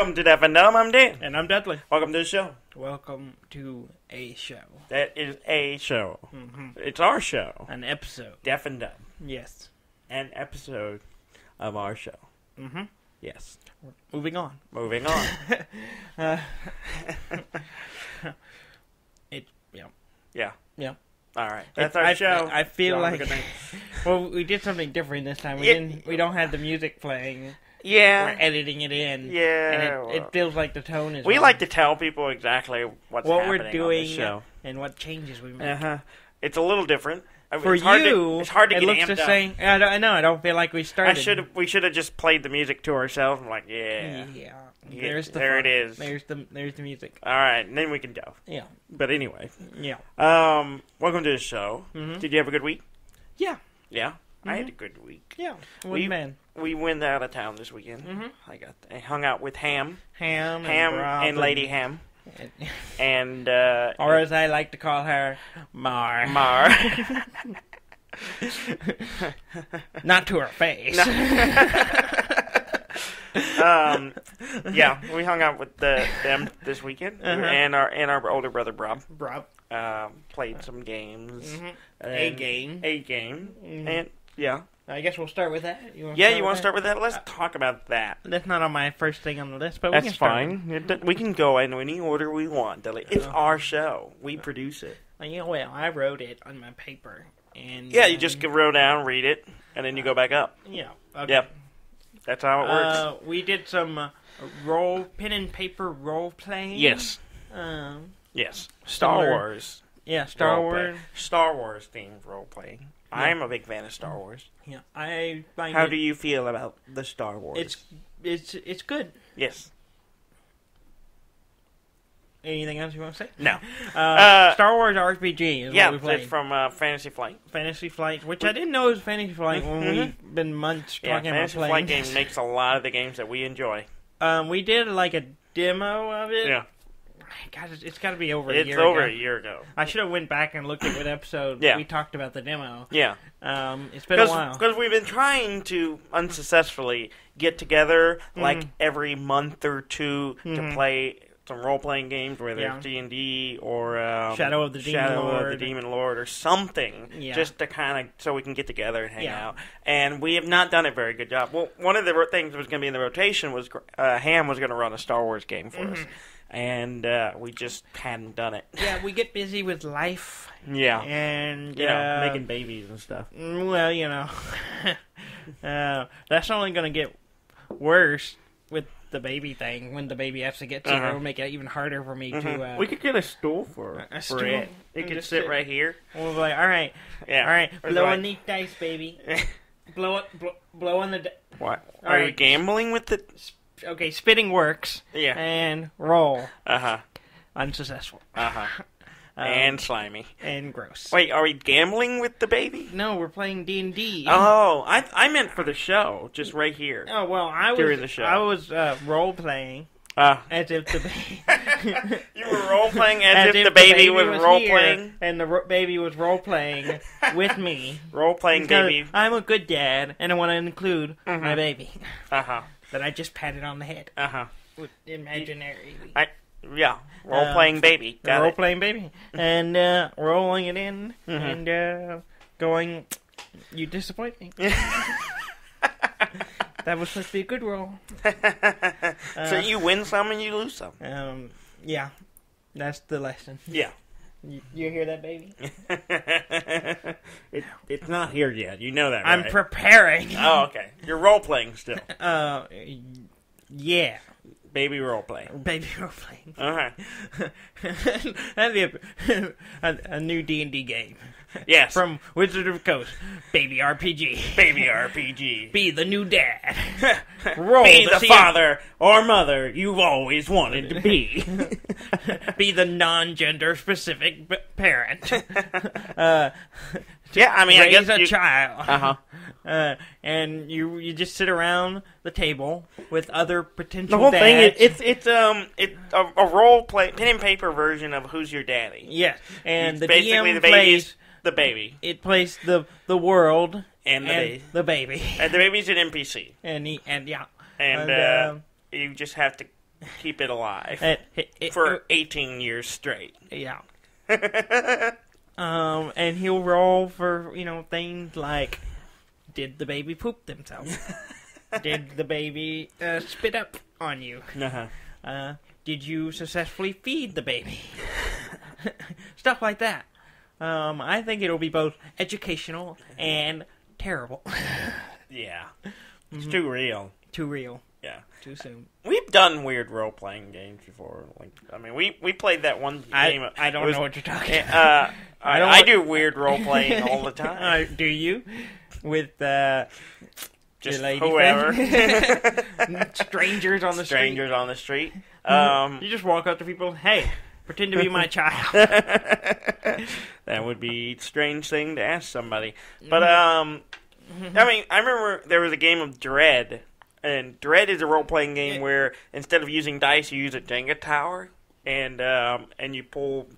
Welcome to Deaf and Dumb. I'm Dan. And I'm Dudley. Welcome to the show. Welcome to a show. That is a show. Mm-hmm. It's our show. An episode. Deaf and Dumb. Yes. An episode of our show. Mm-hmm. Yes. Moving on. Moving on. Yeah. Yeah. All right. That's our show. I feel Y'all have a like... good night. Well, we did something different this time. We don't have the music playing. Yeah. We're editing it in. Yeah. And it feels like the tone is We wrong. like to tell people exactly what we're doing on the show. And what changes we make. Uh-huh. It's a little different. For it's hard you, it's hard to it get looks amped the up. same. I know. I don't feel like we started. We should have just played the music to ourselves. I'm like, yeah. There's the there fun. it is. There's the music. All right, and then we can go. Yeah. But anyway, Yeah. welcome to the show. Mm-hmm. Did you have a good week? Yeah. Yeah, I had Mhm. a good week. Yeah. Man. We went out of town this weekend. Mm-hmm. I hung out with Ham and Lady Ham, and or as I like to call her, Mar. Not to her face. Yeah, we hung out with them this weekend, Uh-huh. and our older brother Rob. Rob. Played some games. Mm-hmm. And A game. Mm-hmm. And yeah. I guess we'll start with that. You want to start with that? Let's talk about that. That's not on my first thing on the list, but That's we can start. fine. We can go in any order we want. It's our show. We produce it. Well, I wrote it on my paper. And Yeah, you just roll down, read it, and then you go back up. Yeah. Okay. Yep. That's how it works. We did some pen and paper role playing. Yes. Yes. Star similar- Wars. Yeah, Star role-play. Wars. Star Wars themed role playing. Yeah. I'm a big fan of Star Wars. Yeah, I find How do you feel about the Star Wars? It's good. Yes. Anything else you want to say? No. Star Wars RPG is what we played. It's from Fantasy Flight. Fantasy Flight, which I didn't know was Fantasy Flight when we've been months talking about Fantasy playing. Flight game makes a lot of the games that we enjoy. We did like a demo of it. Yeah. God, it's got to be over a year It's ago. over a year ago. I should have went back and looked at what episode we talked about the demo. Yeah. It's been a while. Because we've been trying to unsuccessfully get together like every month or two to play some role-playing games, whether it's D&D or Shadow of the Demon Lord or something, just to kind of so we can get together and hang out. And we have not done a very good job. Well, one of the things that was going to be in the rotation was Ham was going to run a Star Wars game for us. And we just hadn't done it. Yeah, we get busy with life. Yeah. And, making babies and stuff. Well, that's only going to get worse with the baby thing. When the baby actually gets here, it'll make it even harder for me to... we could get a stool for stool? it. It could sit right here. We'll be like, all right. Yeah. All right, blow on these dice, baby. blow on the... What? All Are right. you gambling with the... Okay, spitting works. Yeah. And roll. Uh-huh. Unsuccessful. Uh-huh. And slimy. And gross. Wait, are we gambling with the baby? No, we're playing D&D. Oh, I meant for the show, just right here. Oh, well, during the show. I was role-playing as if the baby... You were role-playing as if the baby was role-playing? And the baby was role-playing with me. Role-playing baby. I'm a good dad, and I want to include my baby. Uh-huh. That I just patted on the head. Uh-huh. With imaginary. Yeah, role-playing baby. Got role-playing baby. And rolling it in and going, you disappoint me. That was supposed to be a good roll. So you win some and you lose some. Yeah, that's the lesson. Yeah. You hear that, baby? It's not here yet. You know that, right? I'm preparing. Oh, okay. You're role-playing still. Yeah. Baby role-play. Baby role-playing. All right. That'd be a new D&D game. Yes. From Wizard of the Coast. Baby RPG. Baby RPG. Be the new dad. Roll be the father or mother you've always wanted to be. Be the non-gender specific parent. Yeah, I mean, raise I guess a child. Uh-huh. And you just sit around the table with other potential The whole dads. thing it's a role play pen and paper version of Who's Your Daddy. Yes, and It's the basically DM the plays the baby. It plays the world and the baby. And the baby's an NPC. And you just have to keep it alive for 18 years straight. Yeah. And he'll roll for, things like, did the baby poop themselves? Did the baby spit up on you? Uh-huh. Did you successfully feed the baby? Stuff like that. I think it'll be both educational and terrible. Yeah. It's too real. Too real. Yeah. Too soon. We've done weird role-playing games before. We played that one game. I don't know what you're talking about. I do weird role-playing all the time. Do you? With just lady whoever. Strangers on the street. Strangers on the street. You just walk up to people, hey, pretend to be my child. That would be a strange thing to ask somebody. But, I remember there was a game of Dread. And Dread is a role-playing game where instead of using dice, you use a Jenga tower. And you pull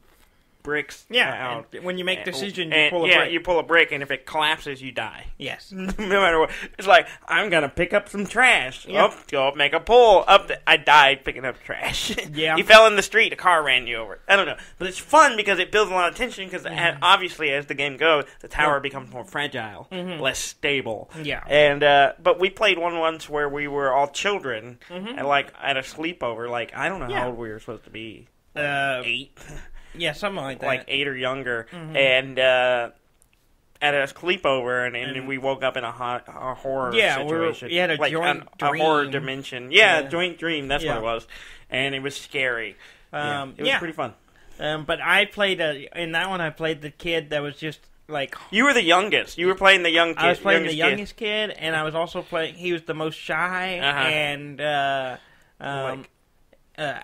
bricks out. And when you make decisions, you pull a brick. Yeah, you pull a brick, and if it collapses, you die. Yes. No matter what. It's like, I'm going to pick up some trash. Yep. Go up, make a pull. I died picking up trash. Yeah. You fell in the street, a car ran you over. I don't know. But it's fun because it builds a lot of tension because obviously as the game goes, the tower becomes more fragile, less stable. Yeah. And but we played one once where we were all children and at a sleepover. I don't know how old we were supposed to be. 8. Yeah, something like that. 8 or younger. And at a sleepover, and we woke up in a horror situation. We had a joint dream. A horror dimension. Yeah, joint dream, that's what it was. And it was scary. It was pretty fun. But I played in that one I played the kid that was just you were the youngest. You were playing the young kid. I was playing the youngest kid, and I was also playing, he was the most shy, and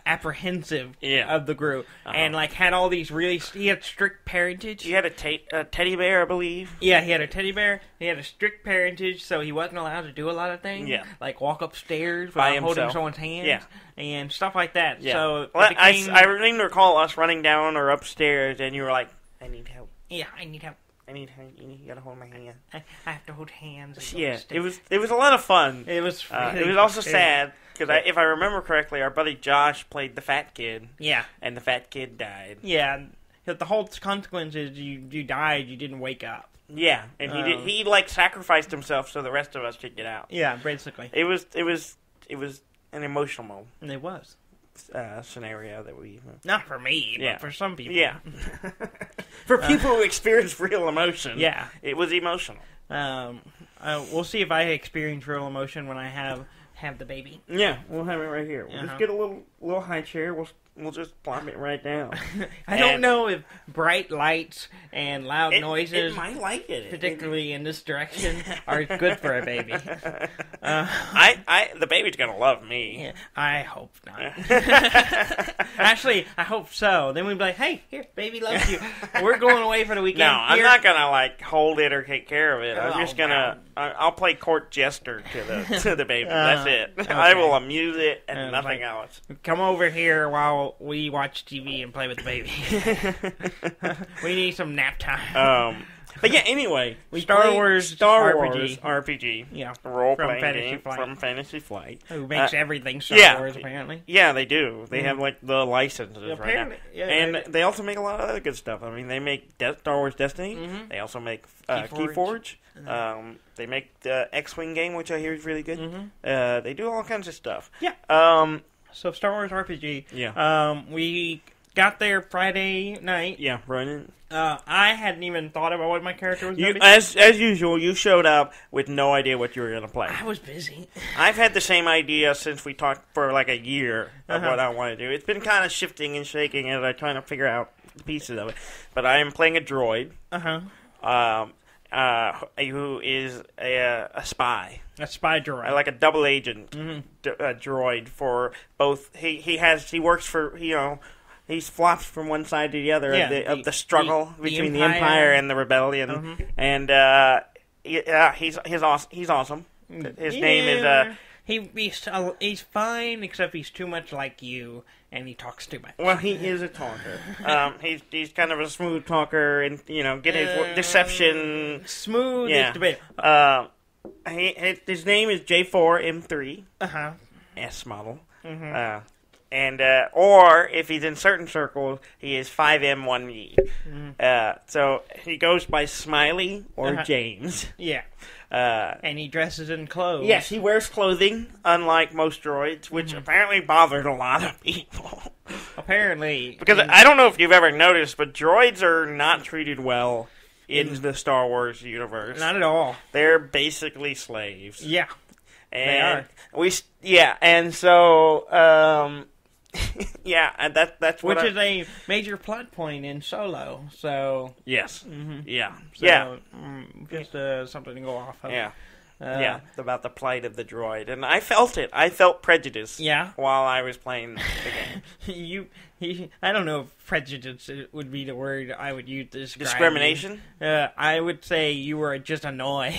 apprehensive of the group, and had all these he had strict parentage. He had a teddy bear, I believe. Yeah, he had a teddy bear. He had a strict parentage, so he wasn't allowed to do a lot of things. Yeah, like walk upstairs without holding someone's hand. And stuff like that. Yeah. So I even recall us running down or upstairs, and you were like, "I need help." Yeah, I need help. You gotta hold my hand. I have to hold hands. Yeah, it was a lot of fun. It was. It was also sad. Because if I remember correctly, our buddy Josh played the fat kid. Yeah. And the fat kid died. Yeah. The whole consequence is you died, you didn't wake up. Yeah. And he sacrificed himself so the rest of us could get out. Yeah, basically. It was an emotional moment. And it was. Scenario that we... Not for me, but for some people. Yeah. For people who experience real emotion. Yeah. It was emotional. We'll see if I experience real emotion when I have the baby. Yeah, we'll have it right here. We'll just get a little high chair. We'll just plop it right down. I don't know if bright lights and loud noises, it might like it, particularly in this direction, are good for a baby. The baby's gonna love me. Yeah, I hope not. Actually, I hope so. Then we'd be like, "Hey, here, baby loves you. We're going away for the weekend." No, I'm not gonna hold it or take care of it. I'm just gonna. I'll play court jester to the baby. That's it. Okay. I will amuse it and nothing else. Come over here while we watch TV and play with the baby. We need some nap time. But yeah, anyway, Star Wars RPG. Yeah, role-playing game from Fantasy Flight. Who makes everything Star Wars, apparently. Yeah, they do. They have the licenses right now. Yeah, and they also make a lot of other good stuff. I mean, they make Star Wars Destiny. Mm-hmm. They also make Keyforge. Mm-hmm. They make the X-Wing game, which I hear is really good. Mm-hmm. They do all kinds of stuff. Yeah. So Star Wars RPG. Yeah. We got there Friday night. Yeah, running. I hadn't even thought about what my character was going to be. As usual, you showed up with no idea what you were going to play. I was busy. I've had the same idea since we talked for a year of what I want to do. It's been kind of shifting and shaking as I try to figure out the pieces of it. But I am playing a droid. Who is a spy. A spy droid. Like a double agent droid for both. He works for, he flops from one side to the other of the struggle between the Empire and the Rebellion. And he's awesome. His name is... He's fine, except he's too much like you, and he talks too much. Well, he is a talker. He's kind of a smooth talker, and get his deception smooth. Yeah. Is debatable. His name is J4M3. Uh-huh. S model. or if he's in certain circles, he is 5M 1E. So he goes by Smiley or James. Yeah. And he dresses in clothes. Yes, he wears clothing, unlike most droids, which apparently bothered a lot of people. Apparently. Because I don't know if you've ever noticed, but droids are not treated well in the Star Wars universe. Not at all. They're basically slaves. Yeah. And they are. And so, and that's what which is a major plot point in Solo. So yes, yeah, so, just something to go off of. Yeah, about the plight of the droid, and I felt it. I felt prejudice. Yeah, while I was playing the game. I don't know if prejudice would be the word I would use to describe discrimination. I would say you were just annoyed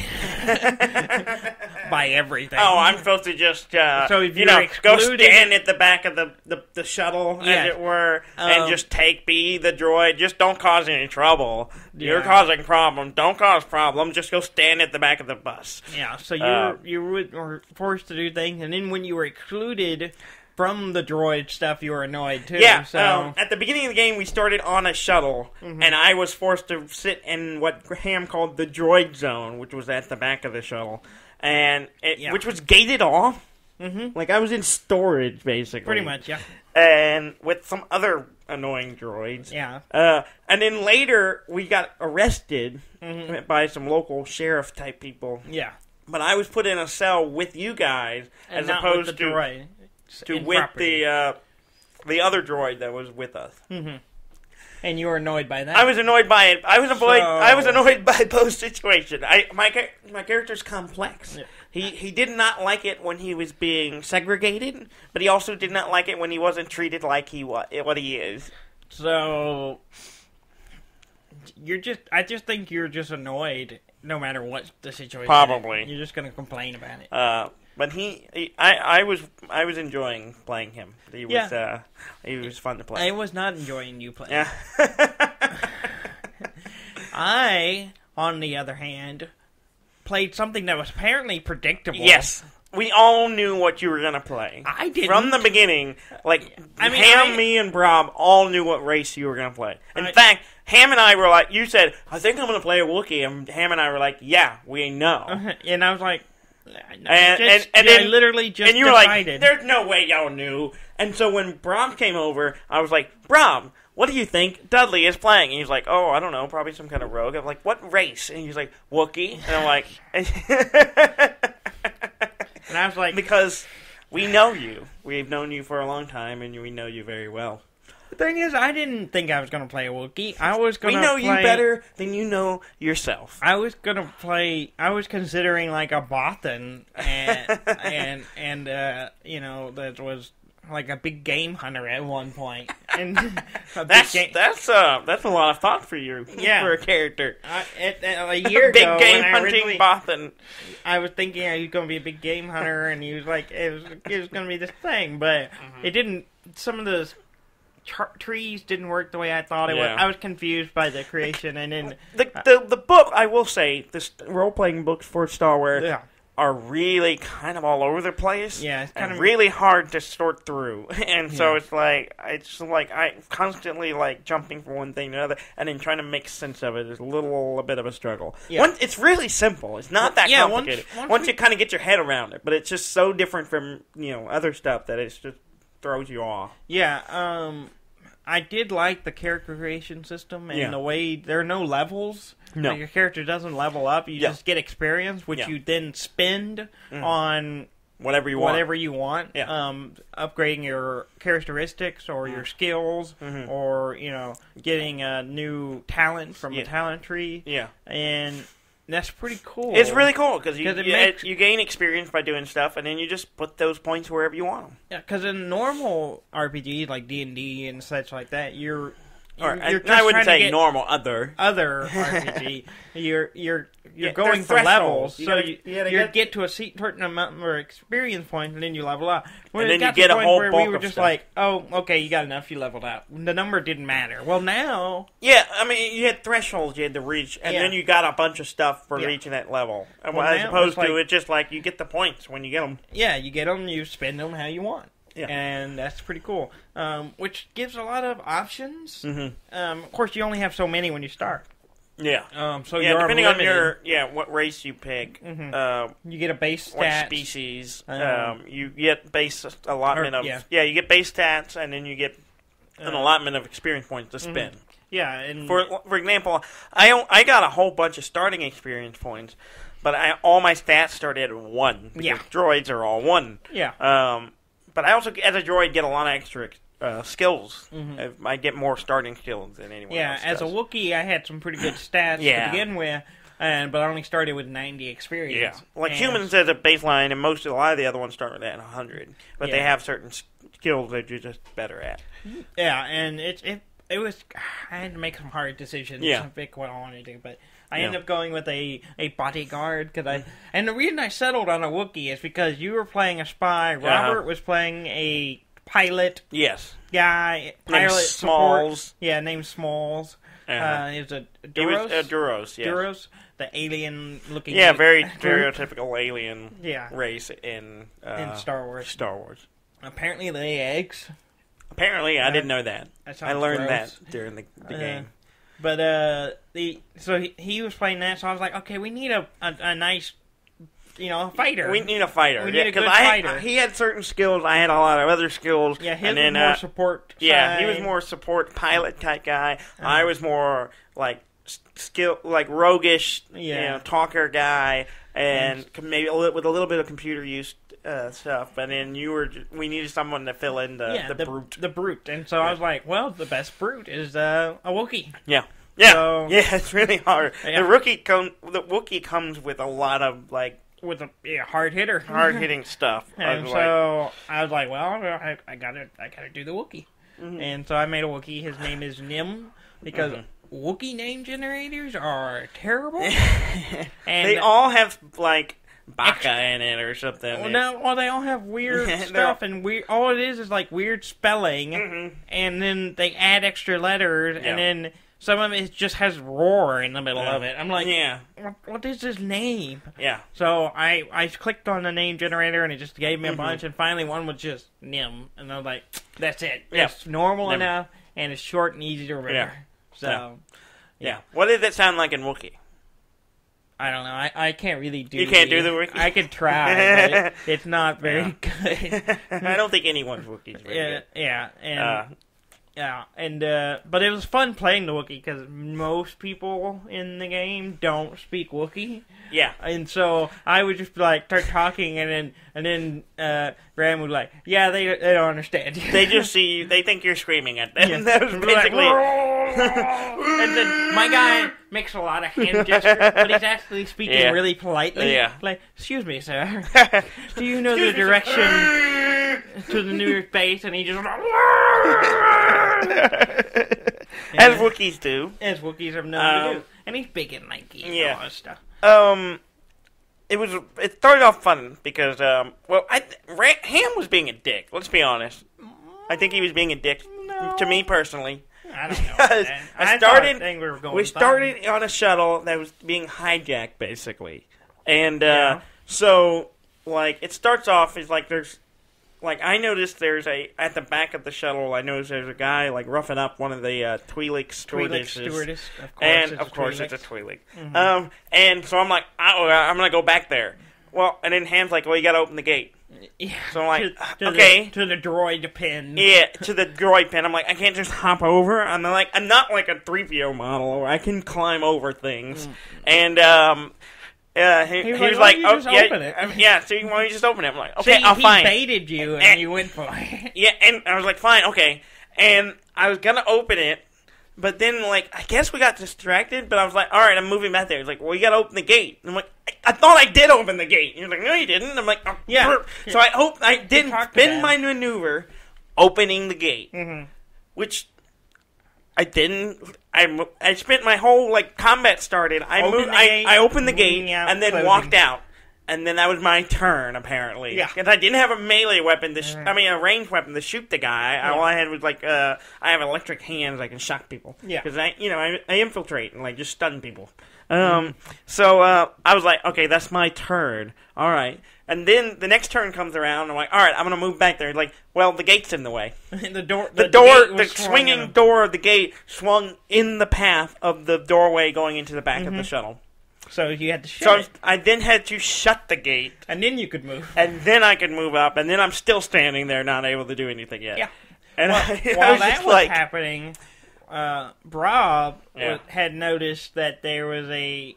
by everything. Oh, I'm supposed to just so if go stand at the back of the shuttle, as it were, and just be the droid. Just don't cause any trouble. You're causing problems. Don't cause problems. Just go stand at the back of the bus. Yeah. So you were forced to do things, and then when you were excluded from the droid stuff, you were annoyed too. Yeah, so at the beginning of the game, we started on a shuttle, and I was forced to sit in what Ham called the droid zone, which was at the back of the shuttle, and which was gated off. Like I was in storage, basically. Pretty much, yeah. And with some other annoying droids. Yeah. And then later, we got arrested by some local sheriff type people. Yeah. But I was put in a cell with you guys, and as not opposed with the droid. with the other droid that was with us. And you were annoyed by that. I was annoyed by it. I was annoyed by both situations. My character's complex. Yeah. He did not like it when he was being segregated, but he also did not like it when he wasn't treated like what he is. So I just think you're just annoyed no matter what the situation. Probably. You're just going to complain about it. But I was enjoying playing him. He was fun to play. I was not enjoying you playing. Yeah. I, on the other hand, played something that was apparently predictable. Yes. We all knew what you were going to play. I didn't. From the beginning, Ham, me, and Brob all knew what race you were going to play. In fact, Ham and I were like, you said, I think I'm going to play a Wookiee. And Ham and I were like, yeah, we know. And I was like, and I literally just and you were decided. Like, there's no way y'all knew. And so when Brob came over, I was like, Brob, what do you think Dudley is playing? And he's like, oh, I don't know, probably some kind of rogue. I'm like, what race? And he's like, Wookiee. And I'm like, and I was like, because we know you. We've known you for a long time, and we know you very well. The thing is, I didn't think I was going to play a Wookiee. We know you better than you know yourself. I was going to play. I was considering like a Bothan, and that was like a big game hunter at one point. And that's a lot of thought for you. Yeah. For a character. A year big ago, game hunting Bothan. I was thinking he was going to be a big game hunter, and he was like, it was going to be this thing, but it didn't. Some of the trees didn't work the way I thought it would. I was confused by the creation, and then the book. I will say, the role playing books for Star Wars are really kind of all over the place. Yeah, it's kind of really hard to sort through, and so it's like I constantly jumping from one thing to another, and then trying to make sense of it is a bit of a struggle. Yeah. It's really simple. It's not that complicated. Once you kind of get your head around it, but it's just so different from other stuff that it just throws you off. Yeah. I did like the character creation system and the way there are no levels. No. Like your character doesn't level up. You just get experience, which you then spend on whatever you want. Yeah. Upgrading your characteristics or your skills or, getting a new talent from the talent tree. Yeah. And that's pretty cool. It's really cool because you gain experience by doing stuff, and then you just put those points wherever you want them. Yeah, because in normal RPGs like D&D and such like that, you're I wouldn't say normal other RPG. You're going for levels, so you get to a certain amount of experience points, and then you level up. And then you get a whole bulk of stuff. We were just like, oh, okay, you got enough, you leveled up. The number didn't matter. Well, now... Yeah, I mean, you had thresholds you had to reach, and then you got a bunch of stuff for reaching that level. As opposed to, it's just like, you get the points when you get them. Yeah, you get them, you spend them how you want. and that's pretty cool. Which gives a lot of options. Mm-hmm. Of course, you only have so many when you start. Yeah. So you're depending limited. on what race you pick, you get a base stats. what species, you get base allotment of you get base stats, and then you get an allotment of experience points to spend. Yeah, and for example, I got a whole bunch of starting experience points, but all my stats started at 1. Because droids are all 1. Yeah. But I also, as a droid, get a lot of extra skills. I get more starting skills than anyone else as a does. Wookiee, I had some pretty good stats to begin with, but I only started with 90 experience. Yeah, like humans as a baseline, and a lot of the other ones start with that 100. But they have certain skills that you're just better at. Yeah, and it was, I had to make some hard decisions to pick what I wanted to do, but I ended up going with a bodyguard, and the reason I settled on a Wookiee is because you were playing a spy, Robert was playing a pilot guy, named Smalls. Yeah, named Smalls. He was a Duros. Duros, the alien-looking. Yeah, very stereotypical alien race in Star Wars. Apparently, they lay eggs. Apparently, I didn't know that. I learned gross. that during the game. But so he was playing that, so I was like, okay, we need a nice, fighter. We need a fighter. We need a good fighter. He had certain skills. I had a lot of other skills. Yeah, his was more support. Yeah, he was more support pilot type guy. I was more like roguish, talker guy, and maybe with a little bit of computer use. Stuff, but then we needed someone to fill in the brute. And so I was like, well, the best brute is a Wookiee. Yeah, it's really hard. Yeah. The Wookiee comes with a lot of with a hard hitting stuff. And so I was like, well, I gotta do the Wookiee. And so I made a Wookiee. His name is Nim because Wookiee name generators are terrible. And they all have Baka in it or something. Well, they all have weird stuff, and all it is weird spelling, and then they add extra letters, and then some of it just has roar in the middle of it. I'm like, what is this name? Yeah. So I clicked on the name generator, and it just gave me a bunch, and finally one was just Nim, and I was like, that's it. It's normal enough, and it's short and easy to remember. So, What did it sound like in Wookiee? I don't know. I can't really do. You can't do the Wookiee? I could try, but it's not very good. I don't think anyone's Wookiee is very good. But it was fun playing the Wookiee because most people in the game don't speak Wookiee. Yeah, and so I would just start talking, and then Graham would be like, "Yeah, they don't understand you. They just see you. They think you're screaming at them." Yeah. That was basically. And then my guy makes a lot of hand gestures, but he's actually speaking really politely. Yeah. Like, excuse me, sir. Do you know the direction to the nearest base? And he just. As Wookiees do. As Wookiees have known to do. And he's big and lanky and all that stuff. It started off fun because, Ham was being a dick. Let's be honest. I think he was being a dick to me personally. I don't know. We started on a shuttle that was being hijacked, basically. And, so, it starts off as I noticed at the back of the shuttle, I noticed there's a guy, roughing up one of the Twi'lek stewardesses. Of course it's a Twi'lek. And so I'm like, I'm going to go back there. Well, and then Ham's like, well, you got to open the gate. Yeah, so I'm like, okay. To the droid pin. Yeah, to the droid pin. I'm like, I can't just hop over. I'm not like a 3PO model where I can climb over things. And, he was like, oh, open it. So why don't you just open it? I'm like, okay, I'll fine. He baited you and you went for it. Yeah, and I was like, fine, okay. And I was going to open it, but then, I guess we got distracted, but I was like, all right, I'm moving back there. He's like, well, you got to open the gate. And I'm like, I thought I did open the gate. And he's like, no, you didn't. I'm like, oh, yeah. So I didn't spin my maneuver opening the gate, which I didn't. I spent my whole, combat started. I opened the gate and then walked out. And then that was my turn, apparently. Yeah. Because I didn't have a melee weapon, a ranged weapon to shoot the guy. Yeah. All I had was, I have electric hands. I can shock people. Yeah. Because I infiltrate and, just stun people. So I was like, okay, that's my turn. All right. And then the next turn comes around, and I'm like, all right, I'm going to move back there. Like, well, the gate's in the way. The swinging door of the gate swung in the path of the doorway going into the back of the shuttle. So you had to shut it. I then had to shut the gate. And then you could move. And then I could move up, and then I'm still standing there, not able to do anything yet. Yeah. And while that was happening, Rob had noticed that there was a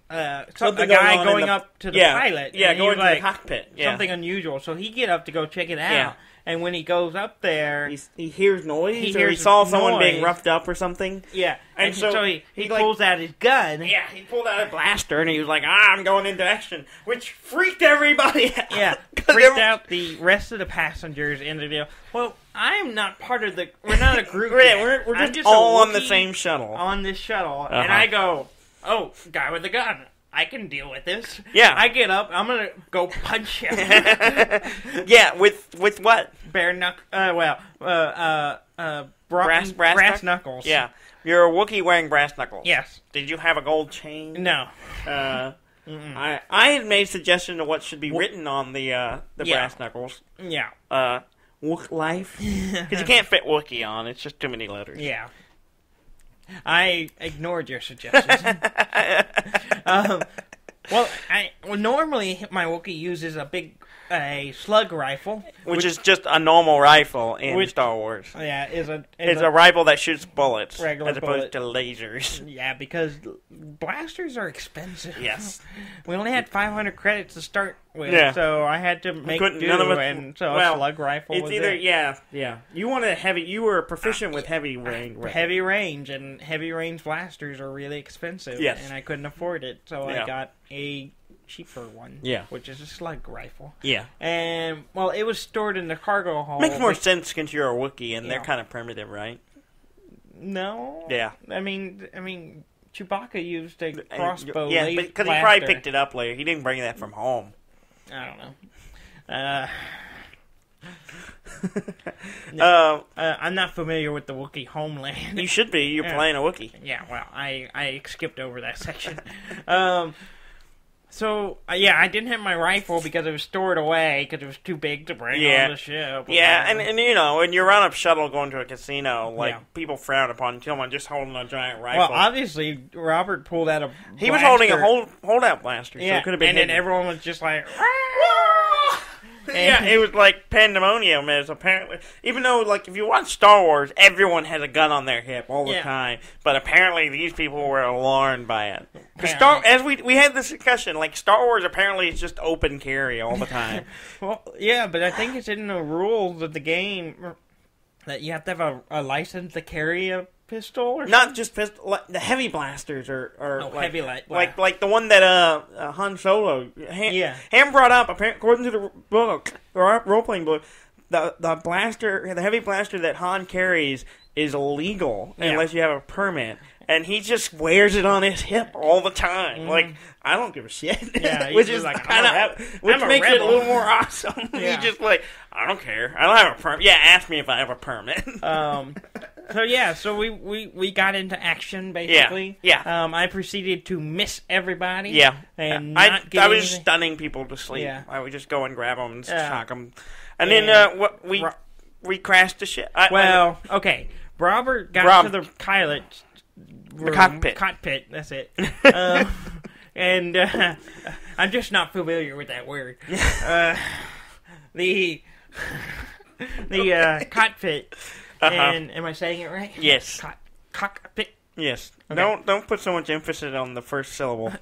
guy going up to the pilot. Yeah, going to the cockpit. Yeah. Something unusual. So he get up to go check it out. Yeah. And when he goes up there... He hears noise? He saw someone being roughed up or something? Yeah. And so he pulls out his gun. Yeah, he pulled out a blaster and he was like, I'm going into action. Which freaked everybody out. Yeah. Freaked out the rest of the passengers in the deal. Well, I'm not part of the... We're not a group yet. We're just all on the same shuttle. On this shuttle. And I go, guy with the gun. I can deal with this. Yeah. I get up. I'm going to go punch him. Yeah, with what? Brass knuckles. Yeah. You're a Wookiee wearing brass knuckles. Yes. Did you have a gold chain? No. I had made suggestion of what should be written on the brass knuckles. Yeah. Wook life. Because you can't fit Wookiee on. It's just too many letters. Yeah. I ignored your suggestions. Normally my Wookiee uses a slug rifle, which is just a normal rifle in Star Wars. Yeah, it's a rifle that shoots bullets as opposed to lasers. Yeah, because blasters are expensive. Yes, we only had 500 credits to start with, so I had to make do. A slug rifle. Was either yeah. You wanted heavy. You were proficient with heavy range. Heavy range and heavy range blasters are really expensive. Yes, and I couldn't afford it, so I got a cheaper one, which is a slug rifle. Yeah. And, it was stored in the cargo hold. Makes more sense since you're a Wookiee, and they're kind of primitive, right? No. Yeah. I mean, Chewbacca used a crossbow. Yeah, because he probably picked it up later. He didn't bring that from home. I don't know. I'm not familiar with the Wookiee homeland. You should be. You're playing a Wookiee. Yeah, well, I skipped over that section. I didn't have my rifle because it was stored away because it was too big to bring on the ship. Yeah, and when you're on a shuttle going to a casino, people frown upon someone just holding a giant rifle. Well, obviously, Robert pulled out a blaster. He was holding a holdout blaster, so it could have been then everyone was just like... Yeah, it was like pandemonium. As apparently, even though if you watch Star Wars, everyone has a gun on their hip all the time. But apparently, these people were alarmed by it. As we had this discussion, Star Wars apparently is just open carry all the time. Well, yeah, but I think it's in the rules of the game that you have to have a license to carry a pistol, or not just pistol. The heavy blasters are heavy light, like the one that Han Solo Ham brought up. According to the book or role-playing book, the blaster, the heavy blaster that Han carries is illegal unless you have a permit. And he just wears it on his hip all the time. Mm-hmm. I don't give a shit. Yeah, which is kind of which makes it a little more awesome. Yeah. He's just I don't care. I don't have a permit. Yeah, ask me if I have a permit. So we got into action basically. Yeah. I proceeded to miss everybody. Yeah. And I was stunning people to sleep. Yeah. I would just go and grab them and shock them. And then we crashed the ship. Okay. Robert got to the pilot room, the cockpit. Cockpit, that's it. And I'm just not familiar with that word. The cockpit. And am I saying it right? Yes. Cockpit. Yes. Okay. Don't put so much emphasis on the first syllable.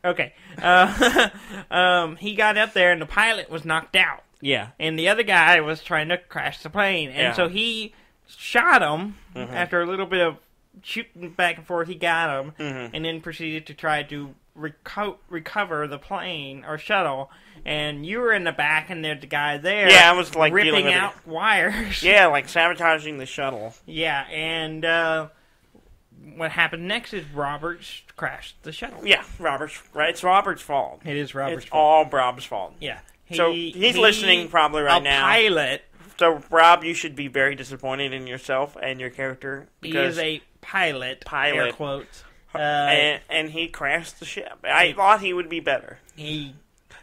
Okay. He got up there and the pilot was knocked out. Yeah. And the other guy was trying to crash the plane. And so he shot him after a little bit of shooting back and forth. He got him and then proceeded to try to recover the plane or shuttle. And you were in the back and there's the guy there. Yeah, I was ripping out wires. Yeah, sabotaging the shuttle. Yeah, and what happened next is Robert crashed the shuttle. Yeah, right? It's Robert's fault. It is Robert's fault. It's all Rob's fault. Yeah. He's listening probably right now. Pilot. So, Rob, you should be very disappointed in yourself and your character. He is a pilot. Pilot. Air quotes. and he crashed the ship. I thought he would be better.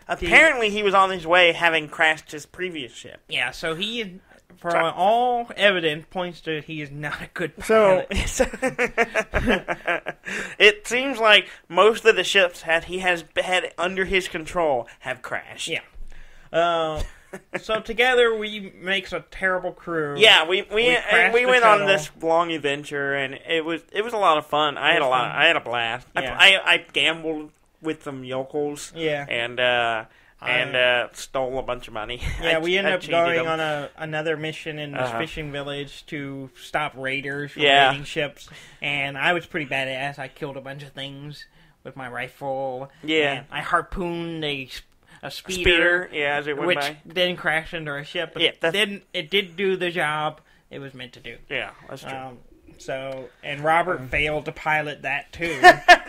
Apparently, he was on his way, having crashed his previous ship. Yeah, so he, for all evidence, points to he is not a good pilot. So, it seems like most of the ships he has had under his control have crashed. Yeah. So together we makes a terrible crew. Yeah, we went on this long adventure, and it was a lot of fun. I had a blast. Yeah. I gambled with some yokels. Yeah. And stole a bunch of money. Yeah, we ended up going on another mission in this fishing village to stop raiders from raiding ships, and I was pretty badass. I killed a bunch of things with my rifle. Yeah. And I harpooned a speeder, as it went which by. Then crashed into a ship. But then it did do the job it was meant to do. Yeah, that's true. And Robert failed to pilot that too.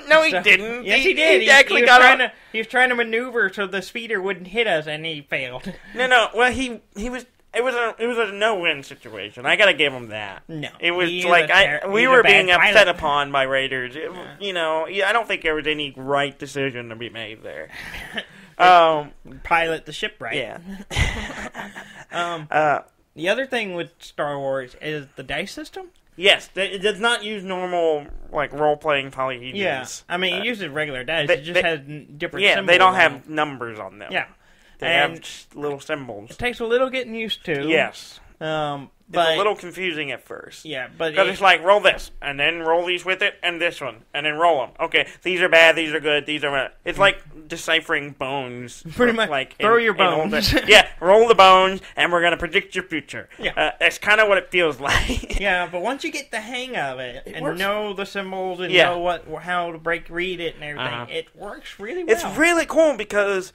No, he didn't. Yes, he did. He was trying to maneuver so the speeder wouldn't hit us, and he failed. No. Well, he was. It was a no-win situation. I gotta give him that. No, it was like we were being upset upon by raiders. I don't think there was any right decision to be made there. Pilot the ship right. Yeah. The other thing with Star Wars is the dice system. Yes, it does not use normal role-playing polyhedrons. Yeah, I mean it uses regular dice. It just has different. Yeah, symbols they don't have numbers on them. Yeah, they have just little symbols. It takes a little getting used to. Yes. But it's a little confusing at first. Yeah, but because it's like roll this, and then roll these with it, and this one, and then roll them. Okay, these are bad, these are good, these are bad. It's like deciphering bones. Pretty much. Throw your bones. Yeah, roll the bones, and we're gonna predict your future. Yeah, that's kind of what it feels like. Yeah, but once you get the hang of it and know the symbols and know how to read it and everything, it works really well. It's really cool because.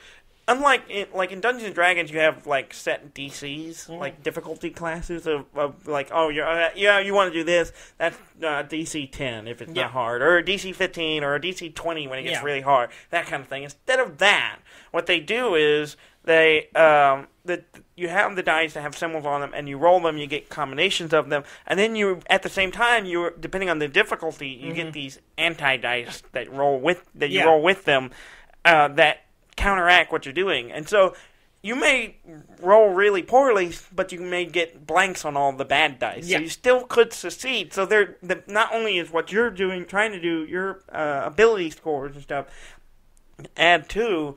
Unlike in Dungeons and Dragons, you have set DCs, difficulty classes of you want to do this. That's DC 10 if it's not hard, or a DC 15 or a DC 20 when it gets really hard, that kind of thing. Instead of that, what they do is you have the dice that have symbols on them, and you roll them. You get combinations of them, and then at the same time, depending on the difficulty, you get these anti dice that you roll with them that counteract what you're doing. And so you may roll really poorly, but you may get blanks on all the bad dice. So you still could succeed. So not only is what you're trying to do, your ability scores and stuff, add to,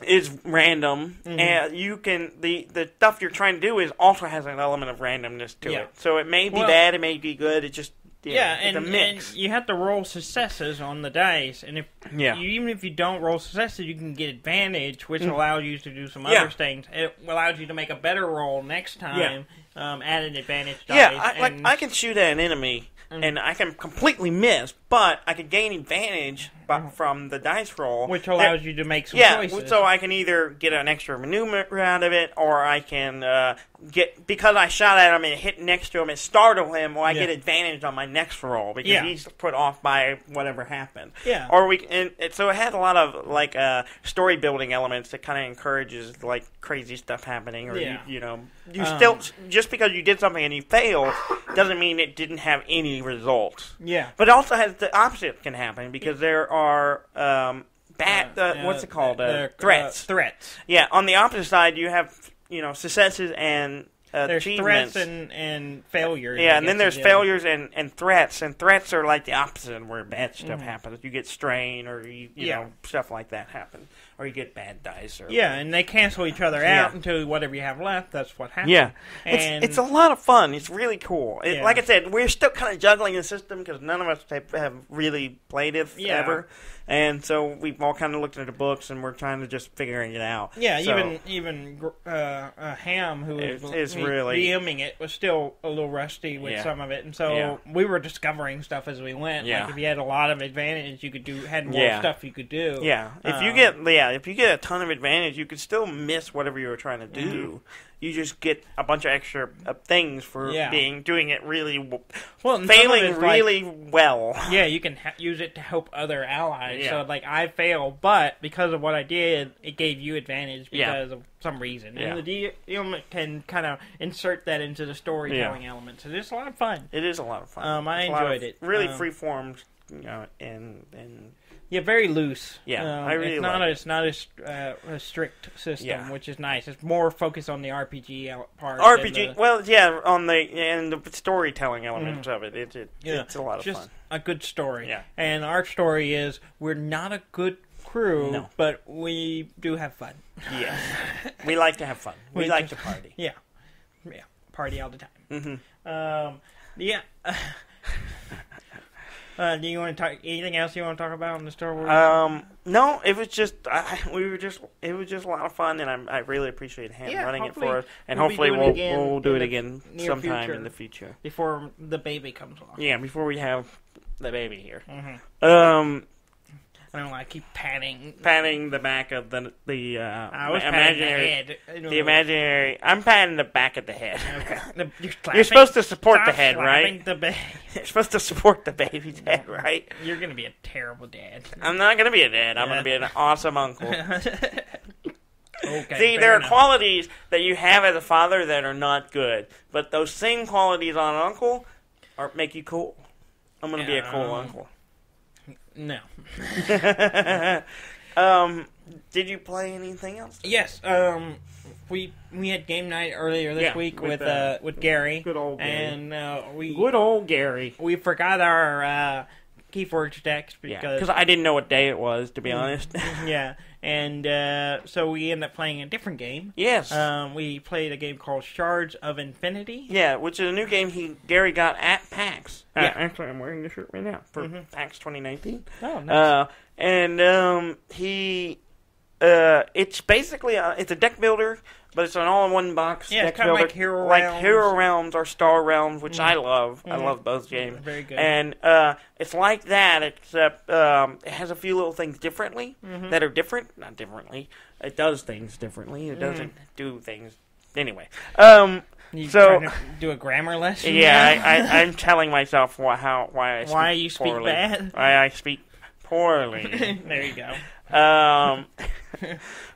is random, and you can the stuff you're trying to do also has an element of randomness to it. So it may be bad, it may be good, it just it's a mix. And you have to roll successes on the dice, and even if you don't roll successes, you can get advantage, which allows you to do some other things. It allows you to make a better roll next time, add an advantage dice. Yeah, I can shoot at an enemy, and I can completely miss, but I can gain advantage from the dice roll. Which allows you to make some choices. So I can either get an extra maneuver out of it, or I can because I shot at him and hit next to him and startle him, I get advantage on my next roll, because he's put off by whatever happened. Yeah. Or so it has a lot of story building elements that kind of encourages crazy stuff happening, or you still, just because you did something and you failed doesn't mean it didn't have any results. Yeah. But it also has the opposite can happen, because there are what's it called? Threats. Threats. Yeah, on the opposite side you have successes and there's achievements. Threats and failures. Yeah, and then there's failures and threats, and threats are like the opposite, where bad stuff happens. You get strain, or you know, stuff like that happen, or you get bad dice. And they cancel each other out until whatever you have left, that's what happens. Yeah, and it's a lot of fun. It's really cool. Like I said, we're still kind of juggling the system because none of us have really played it ever. And so we've all kind of looked at the books, and we're trying to just figuring it out. Yeah, even Ham, who is really DMing it, was still a little rusty with some of it, and so we were discovering stuff as we went. Yeah. Like if you had a lot of advantage, you could had more stuff you could do. Yeah, if you get a ton of advantage, you could still miss whatever you were trying to do. You just get a bunch of extra things for doing it really failing really well. Yeah, you can use it to help other allies. So, I failed, but because of what I did, it gave you advantage because of some reason. And the DM can kind of insert that into the storytelling element. So it's a lot of fun. It is a lot of fun. I enjoyed it. Really free-form and yeah, very loose. Yeah, I really like it. It's not a strict system, which is nice. It's more focused on the RPG part. RPG, on the storytelling elements of it. It's a lot of fun. A good story. Yeah. And our story is we're not a good crew, but we do have fun. Yes. We like to have fun. We like to party. Yeah. Yeah. Party all the time. Mm-hmm. Yeah. Do you want to talk? Anything else you want to talk about in the Star Wars? No. It was just it was just a lot of fun, and I really appreciate him running it for us, and hopefully we'll do it again sometime in the future before the baby comes along. Yeah, before we have the baby here. Mm-hmm. I don't know. I keep patting the back of the imaginary head. The imaginary. I'm patting the back of the head. Okay. You're supposed to support the head, right? You're supposed to support the baby's head, right? You're gonna be a terrible dad. I'm not gonna be a dad. I'm gonna be an awesome uncle. Okay. See, there are qualities that you have as a father that are not good, but those same qualities on an uncle make you cool. I'm gonna be a cool uncle. No. Did you play anything else? Yes. We had game night earlier this week with Gary. Good old Gary. And good old Gary. We forgot our Keyforge decks because I didn't know what day it was, to be honest. Yeah. And so we ended up playing a different game. Yes. We played a game called Shards of Infinity. Yeah, which is a new game Gary got at PAX. Yeah. Actually, I'm wearing the shirt right now for PAX 2019. Oh, nice. And it's basically it's a deck builder, but it's an all-in-one box deck it's kind builder. Of like Hero Realms or Star Realms, which I love. I love both games. Very good. And it's like that, except it has a few little things differently that are different. Not differently. It does things differently. It doesn't do things anyway. You trying to do a grammar lesson? Yeah, I'm telling myself why I speak why you speak poorly. bad. Why I speak poorly. There you go.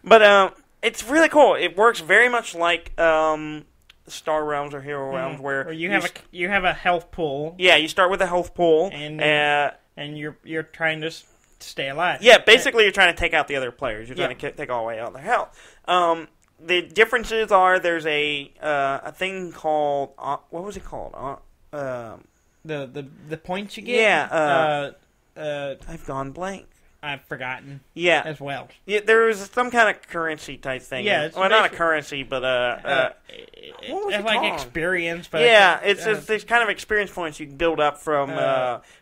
But it's really cool. It works very much like Star Realms or Hero Realms, where you have a health pool. Yeah, you start with a health pool, and you're trying to stay alive. Yeah, basically you're trying to take out the other players. You're trying to take all away all their health. The differences are there's a thing called what was it called? The points you get. Yeah. I've gone blank. I've forgotten. Yeah. As well. Yeah, there was some kind of currency type thing. Yeah. Well, not a currency, but what was it like called? Experience. But yeah, it's these kind of experience points you can build up from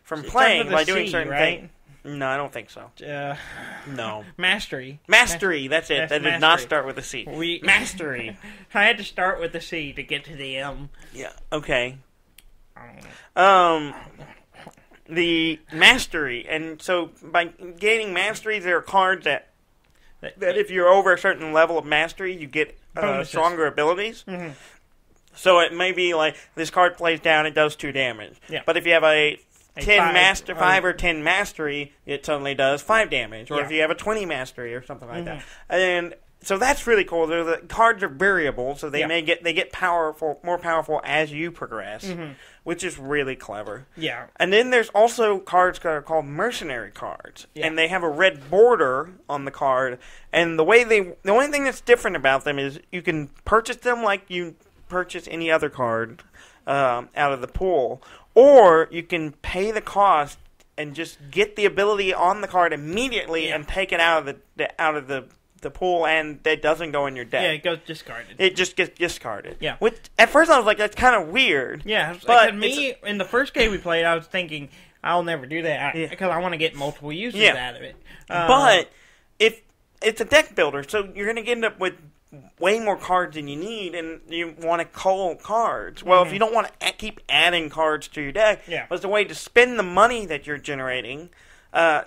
playing by doing certain things. No, I don't think so. No. Mastery. That's it. That did not start with a C. Mastery. I had to start with the C to get to the M. Yeah. Okay. The mastery, and so by gaining mastery, there are cards that if you're over a certain level of mastery, you get stronger abilities. Mm-hmm. So it may be like this card plays down, it does 2 damage. Yeah. But if you have a 5 or 10 mastery, it suddenly does 5 damage. Or if you have a 20 mastery or something like that. And so that's really cool. The cards are variable, so they get more powerful as you progress, which is really clever. Yeah. And then there's also cards that are called mercenary cards, and they have a red border on the card. And the only thing that's different about them is you can purchase them like you purchase any other card out of the pool, or you can pay the cost and just get the ability on the card immediately and take it out of the pool, and it doesn't go in your deck. Yeah, it goes discarded. It just gets discarded. Yeah. Which, at first I was like, that's kind of weird. Yeah, but in the first game we played, I was thinking, I'll never do that because I want to get multiple uses out of it. But if it's a deck builder, so you're going to end up with way more cards than you need, and you want to cull cards. Well, if you don't want to keep adding cards to your deck, it's a way to spend the money that you're generating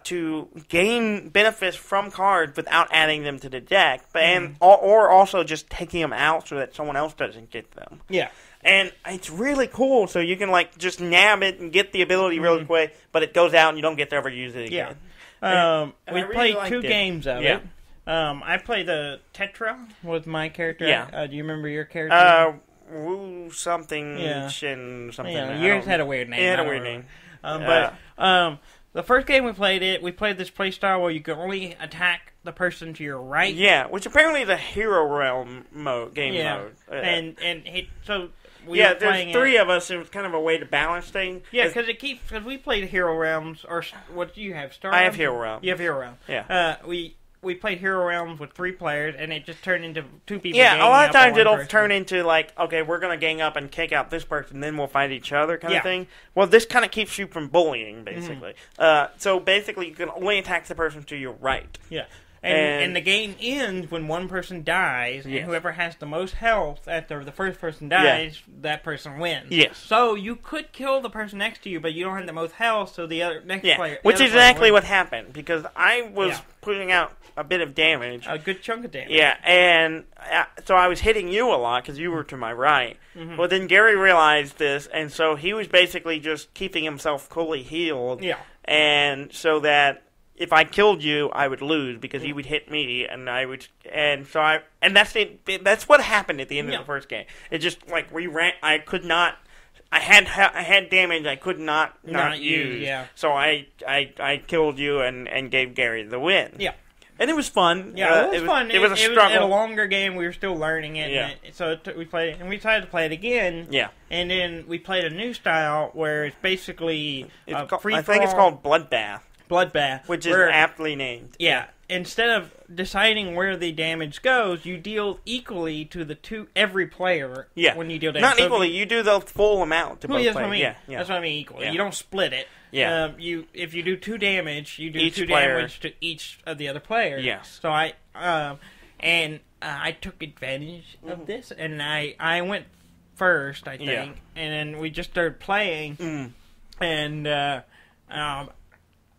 to gain benefits from cards without adding them to the deck, or also just taking them out so that someone else doesn't get them. Yeah. And it's really cool, so you can just nab it and get the ability really quick, but it goes out and you don't get to ever use it again. Yeah. We played 2 games of it. I played the Tetra with my character. Yeah. Do you remember your character? Woo something Shin something. Yeah, yours had a weird name. It had a weird name. The first game we played this play style where you can only attack the person to your right. Yeah, which apparently is a Hero Realm game mode. There's three of us. It was kind of a way to balance things. Yeah, because we played Hero Realms, or what do you have? Star I have Hero Realms. You have Hero Realms. Yeah. We played Hero Realms with 3 players, and it just turned into 2 people. Yeah, a lot of times it'll person. turn into like, okay, we're gonna gang up and kick out this person, then we'll fight each other, kind of thing. Well, this kind of keeps you from bullying, basically. So basically, you can only attack the person to your right. Yeah. And the game ends when one person dies, and whoever has the most health after the first person dies, that person wins. Yes. So you could kill the person next to you, but you don't have the most health, so the other next player... Which is exactly what happened, because I was putting out a bit of damage. A good chunk of damage. Yeah, and so I was hitting you a lot, because you were to my right. Well, then Gary realized this, and so he was basically just keeping himself fully healed. Yeah. And so that... if I killed you, I would lose because he would hit me, and I would, and so I, and that's what happened at the end of the first game. It just like we ran. I could not. I had damage I could not use. Yeah. So I killed you and gave Gary the win. Yeah. And it was fun. Yeah, it was fun. It was a struggle. It was a longer game. We were still learning it. Yeah. We played it, and we decided to play it again. Yeah. And then we played a new style where it's basically free-for-all. I think it's called Bloodbath. Bloodbath. Which is aptly named. Yeah. Instead of deciding where the damage goes, you deal equally to every player when you deal damage. Not equally, you do the full amount to both players. What I mean. Yeah. That's what I mean, equally. Yeah. You don't split it. Yeah. If you do 2 damage, you do each 2 player. damage to each of the other players. Yes. So I took advantage of this, and I went first, I think, and then we just started playing, and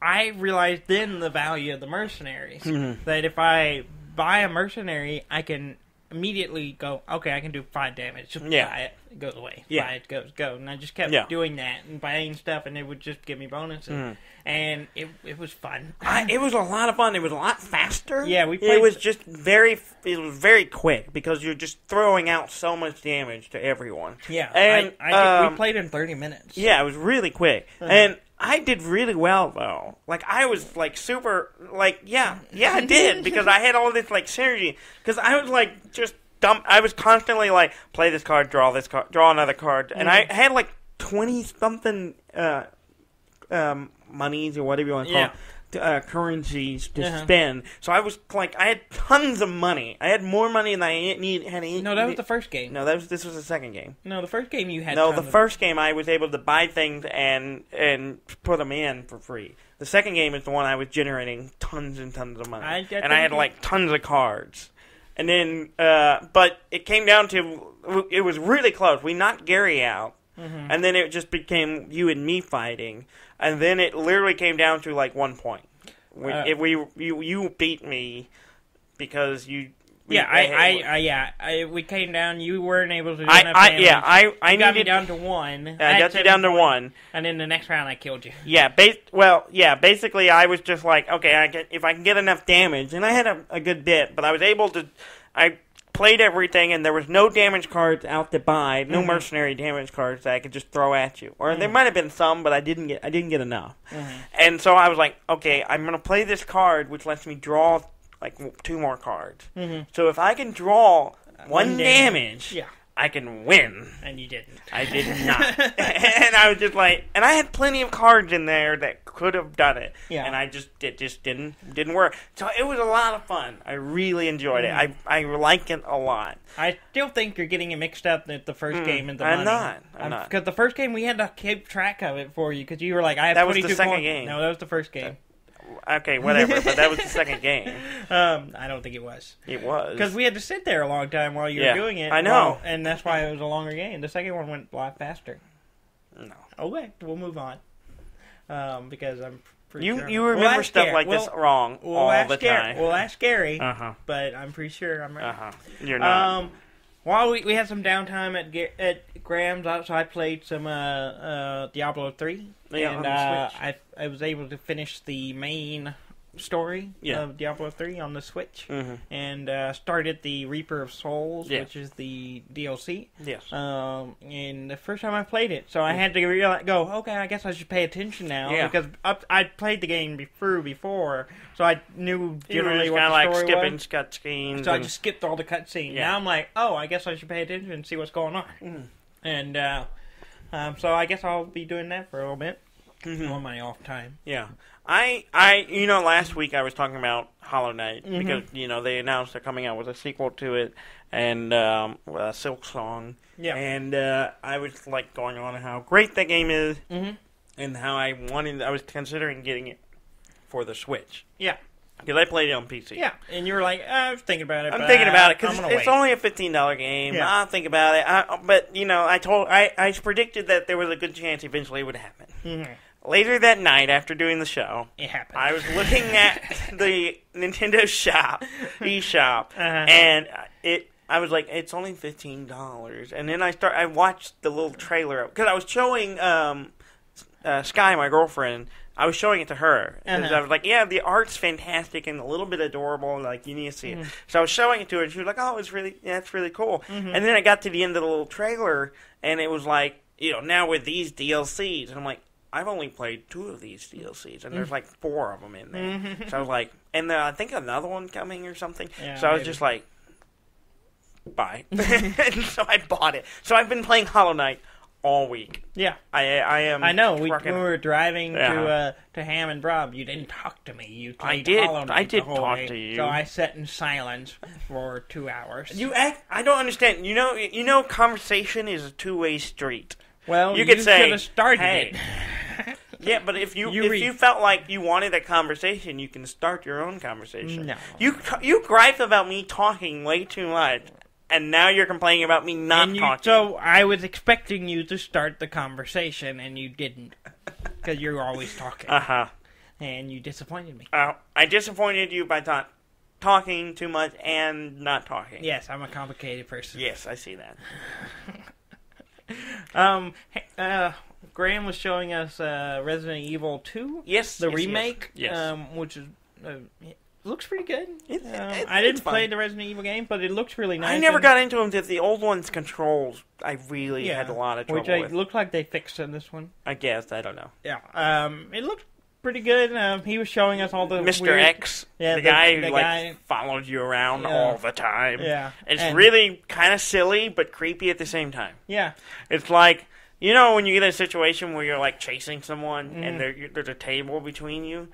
I realized then the value of the mercenaries. That if I buy a mercenary, I can immediately go, okay, I can do 5 damage. Just buy it goes away. Buy it go. And I just kept doing that and buying stuff, and it would just give me bonuses. And it was fun. It was a lot of fun. It was a lot faster. Yeah, it was just very quick because you're just throwing out so much damage to everyone. Yeah, and we played in 30 minutes. Yeah, it was really quick. And I did really well though. Like I was like super like I did because I had all this like synergy because I was like just dumb. I was constantly like play this card, draw this card, draw another card, and I had like 20 something monies or whatever you want to call it, currencies to spend. So I was like I had tons of money. I had more money than I had. No, that was the first game. No, this was the second game. No, the first game you had. No, the first game I was able to buy things and put them in for free. The second game is the one I was generating tons and tons of money, and I had like tons of cards. And then, but it came down to it was really close. We knocked Gary out, and then it just became you and me fighting, and then it literally came down to like 1 point. You beat me because you. We came down. You weren't able to do enough damage. I got me down to 1. I got you down to 1, and then the next round I killed you. Yeah, basically I was just like, okay, if I can get enough damage, and I had a good bit, but I was able to. I played everything, and there was no damage cards out to buy, no mercenary damage cards that I could just throw at you, or there might have been some, but I didn't get enough, and so I was like, okay, I'm gonna play this card, which lets me draw like 2 more cards. So if I can draw 1 damage, I can win. And you didn't. I did not. And I was just like, and I had plenty of cards in there that could have done it. Yeah. And it just didn't work. So it was a lot of fun. I really enjoyed it. I like it a lot. I still think you're getting it mixed up with the first game and the money. I'm not. Because the first game we had to keep track of it for you because you were like, I have 22 That was the second game. No, that was the first game. Okay, whatever, but that was the second game. I don't think it was. It was. Because we had to sit there a long time while you were doing it. I know. And that's why it was a longer game. The second one went a lot faster. No. Okay, we'll move on. Because I'm pretty sure. You remember stuff like this wrong all the time. We'll ask Gary, but I'm pretty sure I'm right. You're not. While we had some downtime at Graham's, so I played some Diablo 3, and I was able to finish the main story of Diablo 3 on the Switch, and started the Reaper of Souls, which is the DLC. Yes. And the first time I played it, so I had to okay, I guess I should pay attention now, because I played the game before, so I knew generally what the story was. Skipping cutscenes. So I just skipped all the cutscenes. Now I'm like, oh, I guess I should pay attention and see what's going on. And so I guess I'll be doing that for a little bit on my off time. Yeah. I last week I was talking about Hollow Knight because, they announced they're coming out with a sequel to it and Silk Song. Yeah. And I was, going on how great that game is and how I was considering getting it for the Switch. Yeah. Because I played it on PC. Yeah, and you were like, I was thinking about it. I'm thinking about it because it's only a $15 game. Yeah. I'll think about it. But I predicted that there was a good chance eventually it would happen. Mm-hmm. Later that night, after doing the show, it happened. I was looking at the Nintendo shop, eShop, and I was like, it's only $15. And then I watched the little trailer because I was showing Sky, my girlfriend. I was showing it to her because I was like, yeah, the art's fantastic and a little bit adorable. You need to see it. So I was showing it to her, and she was like, oh, it's really cool. And then I got to the end of the little trailer, and it was like, now with these DLCs, and I'm like, I've only played 2 of these DLCs, and there's 4 of them in there. So I was like, and I think another one coming or something. Yeah, so I was just like, bye. And so I bought it. So I've been playing Hollow Knight all week. Yeah, I am. I know. When we were driving to Ham and Brob, you didn't talk to me. You played Hollow Knight I did talk to you. So I sat in silence for 2 hours. I don't understand. Conversation is a two-way street. Well, you could say, should have started it. Yeah, but if you felt like you wanted a conversation, you can start your own conversation. No. You gripe about me talking way too much, and now you're complaining about me not talking. So I was expecting you to start the conversation, and you didn't, because you're always talking. And you disappointed me. I disappointed you by talking too much and not talking. Yes, I'm a complicated person. Yes, I see that. Graham was showing us Resident Evil 2. Yes, the remake. Yes. Which is looks pretty good. I didn't play the Resident Evil game, but it looks really nice. I never got into them because the old one's controls I really had a lot of trouble with. Which looked like they fixed in this one. I guess. I don't know. Yeah. It looked pretty good. He was showing us all the Mr. weird... X, the guy who followed you around all the time. Yeah. It's really kind of silly, but creepy at the same time. Yeah. It's like, when you get in a situation where you're chasing someone and there's a table between you,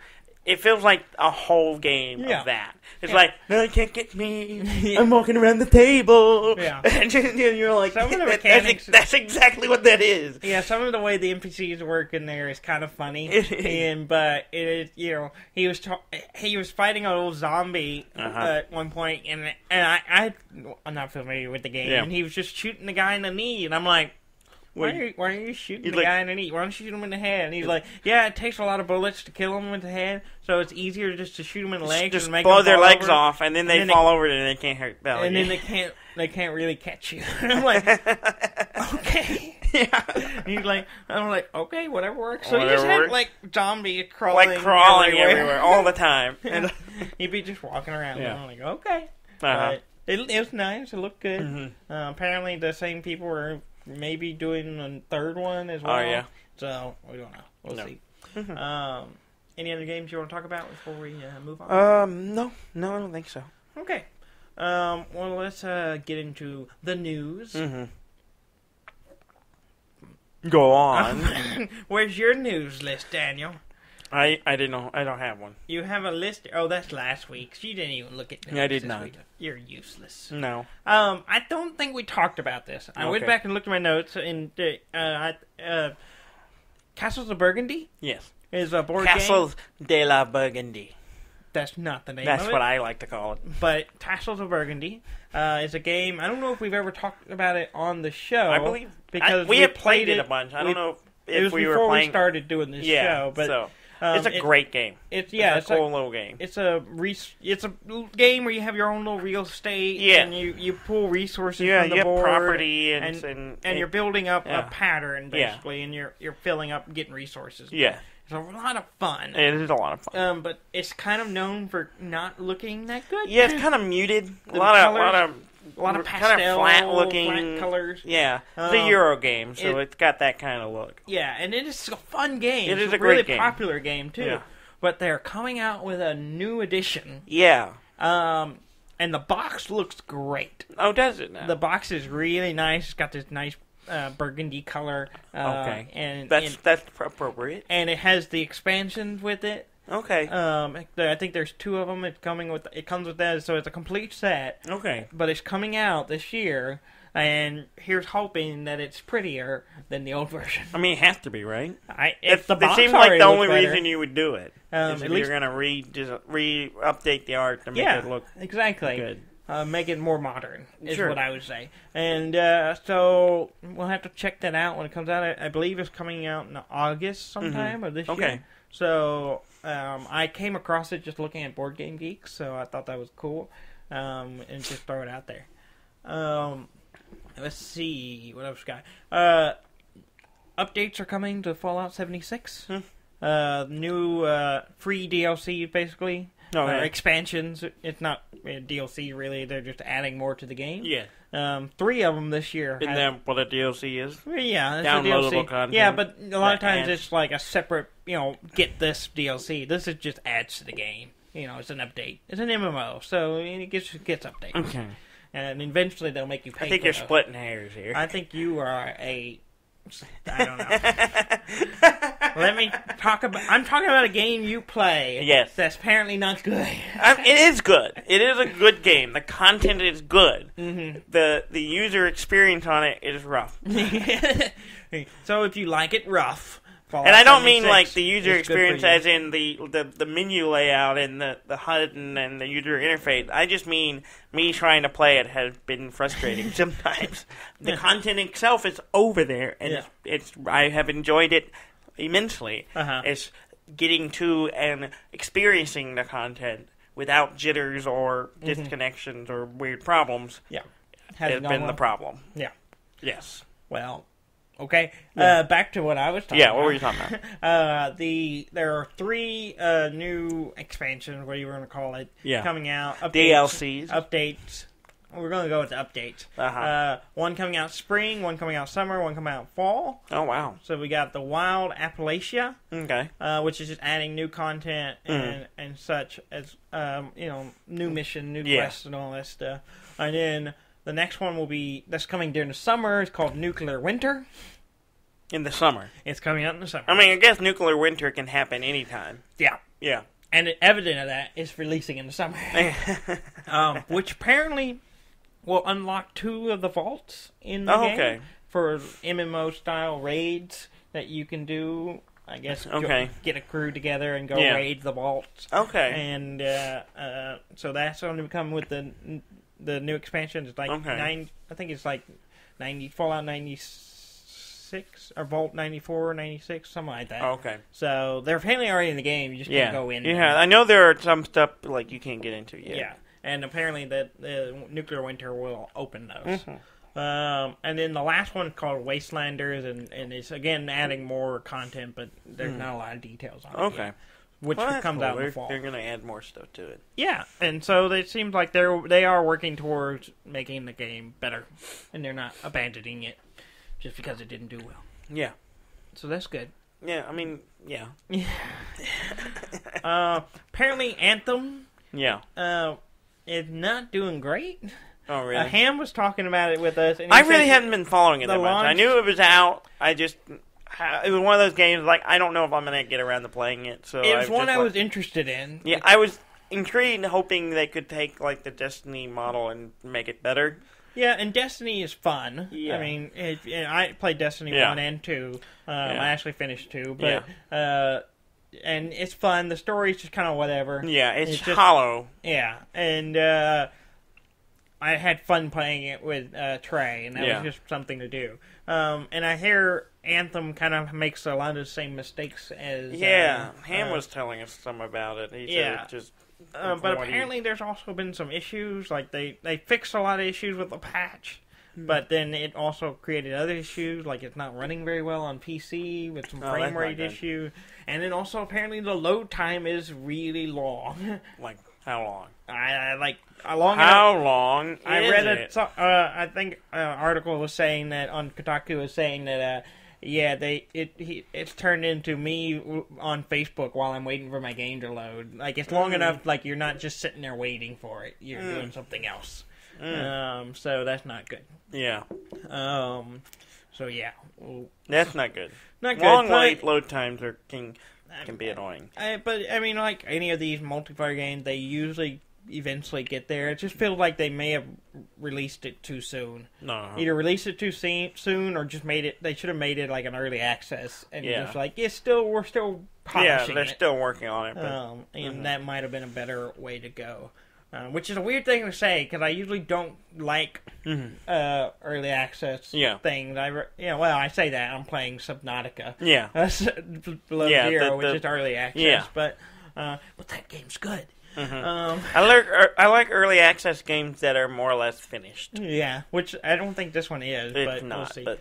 it feels like a whole game of that. It's like, no, you can't get me. I'm walking around the table. Yeah. And you're like, some of the mechanics... That's exactly what that is. Yeah, some of the way the NPCs work in there is kind of funny. But it is, he was fighting an old zombie at one point, and I'm not familiar with the game, and he was just shooting the guy in the knee, and I'm like, why are you shooting the guy in the knee? Why don't you shoot him in the head? And he's like, yeah, it takes a lot of bullets to kill him in the head, so it's easier just to shoot him in the legs. Just and make blow them their legs over. off, and then they fall over, and they can't hurt belly. And then they can't really catch you. I'm like, okay. Yeah. And I'm like, okay, whatever works. So you just had zombie crawling everywhere all the time. And he'd be just walking around. And I'm like, okay. It was nice. It looked good. Apparently the same people were maybe doing a third one as well. Oh, yeah. So, we don't know. We'll see. Any other games you want to talk about before we move on? No, I don't think so. Okay. Well, let's get into the news. Go on. Where's your news list, Daniel? I didn't know. I don't have one. You have a list? Oh, that's last week's. You didn't even look at news. I did not. Week. You're useless. No. I don't think we talked about this. I went back and looked at my notes, and Castles of Burgundy? Yes. Is a board Castles de la Burgundy. That's not the name That's of it. what I like to call it. But Castles of Burgundy is a game. I don't know if we've ever talked about it on the show. I believe because we have played it a bunch. I don't know if we were playing. Before we started doing this show, but so. It's a great game. It's a cool little game. It's a game where you have your own little real estate. Yeah. And you pull resources from the board. Property and you're building up a pattern basically, and you're filling up, getting resources. Yeah. It's a lot of fun. It is a lot of fun. But it's kind of known for not looking that good. Yeah, it's kind of muted. A lot of pastel, kind of flat colors. Yeah, it's a Euro game, so it's got that kind of look. Yeah, and it is a fun game. It is a really great game. Popular game too. Yeah. But they're coming out with a new edition. Yeah. And the box looks great. Oh, does it now? The box is really nice. It's got this nice burgundy color. Okay. And that's appropriate. And it has the expansions with it. Okay. I think there's 2 of them. It comes with that, so it's a complete set. Okay. But it's coming out this year, and here's hoping that it's prettier than the old version. I mean, it has to be, right? If the box it seems like the only better, reason you would do it is if you're going to update the art to make it look good. Make it more modern is Sure. what I would say. And so we'll have to check that out when it comes out. I believe it's coming out in August sometime of this year. So I came across it just looking at Board Game Geek, so I thought that was cool. And just throw it out there. Let's see. What else got? Updates are coming to Fallout 76. New free DLC, basically. Expansions. It's not DLC, really. They're just adding more to the game. Yeah. 3 of them this year. Isn't that what a DLC is? Yeah, it's downloadable a DLC. content. Yeah, but a lot of times it's like a separate, get this DLC. This is just adds to the game. It's an update. It's an MMO, so it gets updates. Okay. And eventually they'll make you pay. I think you're splitting hairs here. I think you are I don't know. Let me talk about. I'm talking about a game you play. Yes. That's apparently not good. It is good. It is a good game. The content is good. Mm-hmm. The user experience on it is rough. So if you like it rough. And I don't mean like the user experience as in the menu layout and the HUD and the user interface. I just mean me trying to play it has been frustrating sometimes. The content itself is over there, and I have enjoyed it immensely. It's getting to and experiencing the content without jitters or disconnections or weird problems. Yeah, has been the problem. Yeah. Yes. Well. Okay, back to what I was talking about. Yeah, what were you talking about? There are 3 new expansions, what you were going to call it, coming out. Updates. We're going to go with the updates. One coming out spring, one coming out summer, one coming out fall. Oh, wow. So we got the Wild Appalachia, which is just adding new content and such as, new mission, new quests and all that stuff. And then the next one that's coming during the summer. It's called Nuclear Winter. In the summer. It's coming out in the summer. I mean, I guess Nuclear Winter can happen anytime. Yeah. Yeah. And evident of that is releasing in the summer. Which apparently will unlock 2 of the vaults in the game for MMO-style raids that you can do. I guess get a crew together and go raid the vaults. Okay. And so that's going to come with the new expansion. It's like 9. I think it's like 90 Fallout 96 or Vault 94, 96, something like that. Okay. So they're apparently already in the game. You just can't go in. Yeah, I know there are some stuff like you can't get into yet. Yeah, and apparently the Nuclear Winter will open those. And then the last one is called Wastelanders, and it's again adding more content, but there's not a lot of details on it yet. Which comes out in the fall. They're going to add more stuff to it. Yeah, and so it seems like they are working towards making the game better, and they're not abandoning it just because it didn't do well. Yeah. So that's good. Yeah, I mean, yeah. Apparently Anthem is not doing great. Oh, really? Ham was talking about it with us. And I really haven't been following it that much. I knew it was out. It was one of those games, like, I don't know if I'm going to get around to playing it. So it was one I was interested in. Yeah, I was intrigued, hoping they could take, like, the Destiny model and make it better. Yeah, and Destiny is fun. Yeah. I mean, I played Destiny 1 and 2. I actually finished 2, but and it's fun. The story's just kind of whatever. Yeah, it's just hollow. Yeah, and I had fun playing it with Trey, and that was just something to do. And I hear Anthem kind of makes a lot of the same mistakes as... Ham was telling us some about it. He said it just... but apparently there's also been some issues. Like, they fixed a lot of issues with the patch. but then it also created other issues, like it's not running very well on PC with some frame rate issue, and then also apparently the load time is really long. Like how long? How long? I read it. I think an article was saying that on Kotaku was saying that it's turned into me on Facebook while I'm waiting for my game to load. Like it's long enough, like you're not just sitting there waiting for it. You're doing something else. So that's not good. Yeah. So yeah, that's not good. Not good. Long load times can be annoying. But I mean, like any of these multiplayer games, they usually eventually get there. It just feels like they may have released it too soon. No. Either released it too soon, or just made it. They should have made it like an early access, and just like we're still polishing they're still working on it. But, and that might have been a better way to go. Which is a weird thing to say because I usually don't like early access things. I say that I'm playing Subnautica. Yeah, Below Zero, which is early access. But that game's good. I like early access games that are more or less finished. Yeah, which I don't think this one is. It's but not. We'll see. But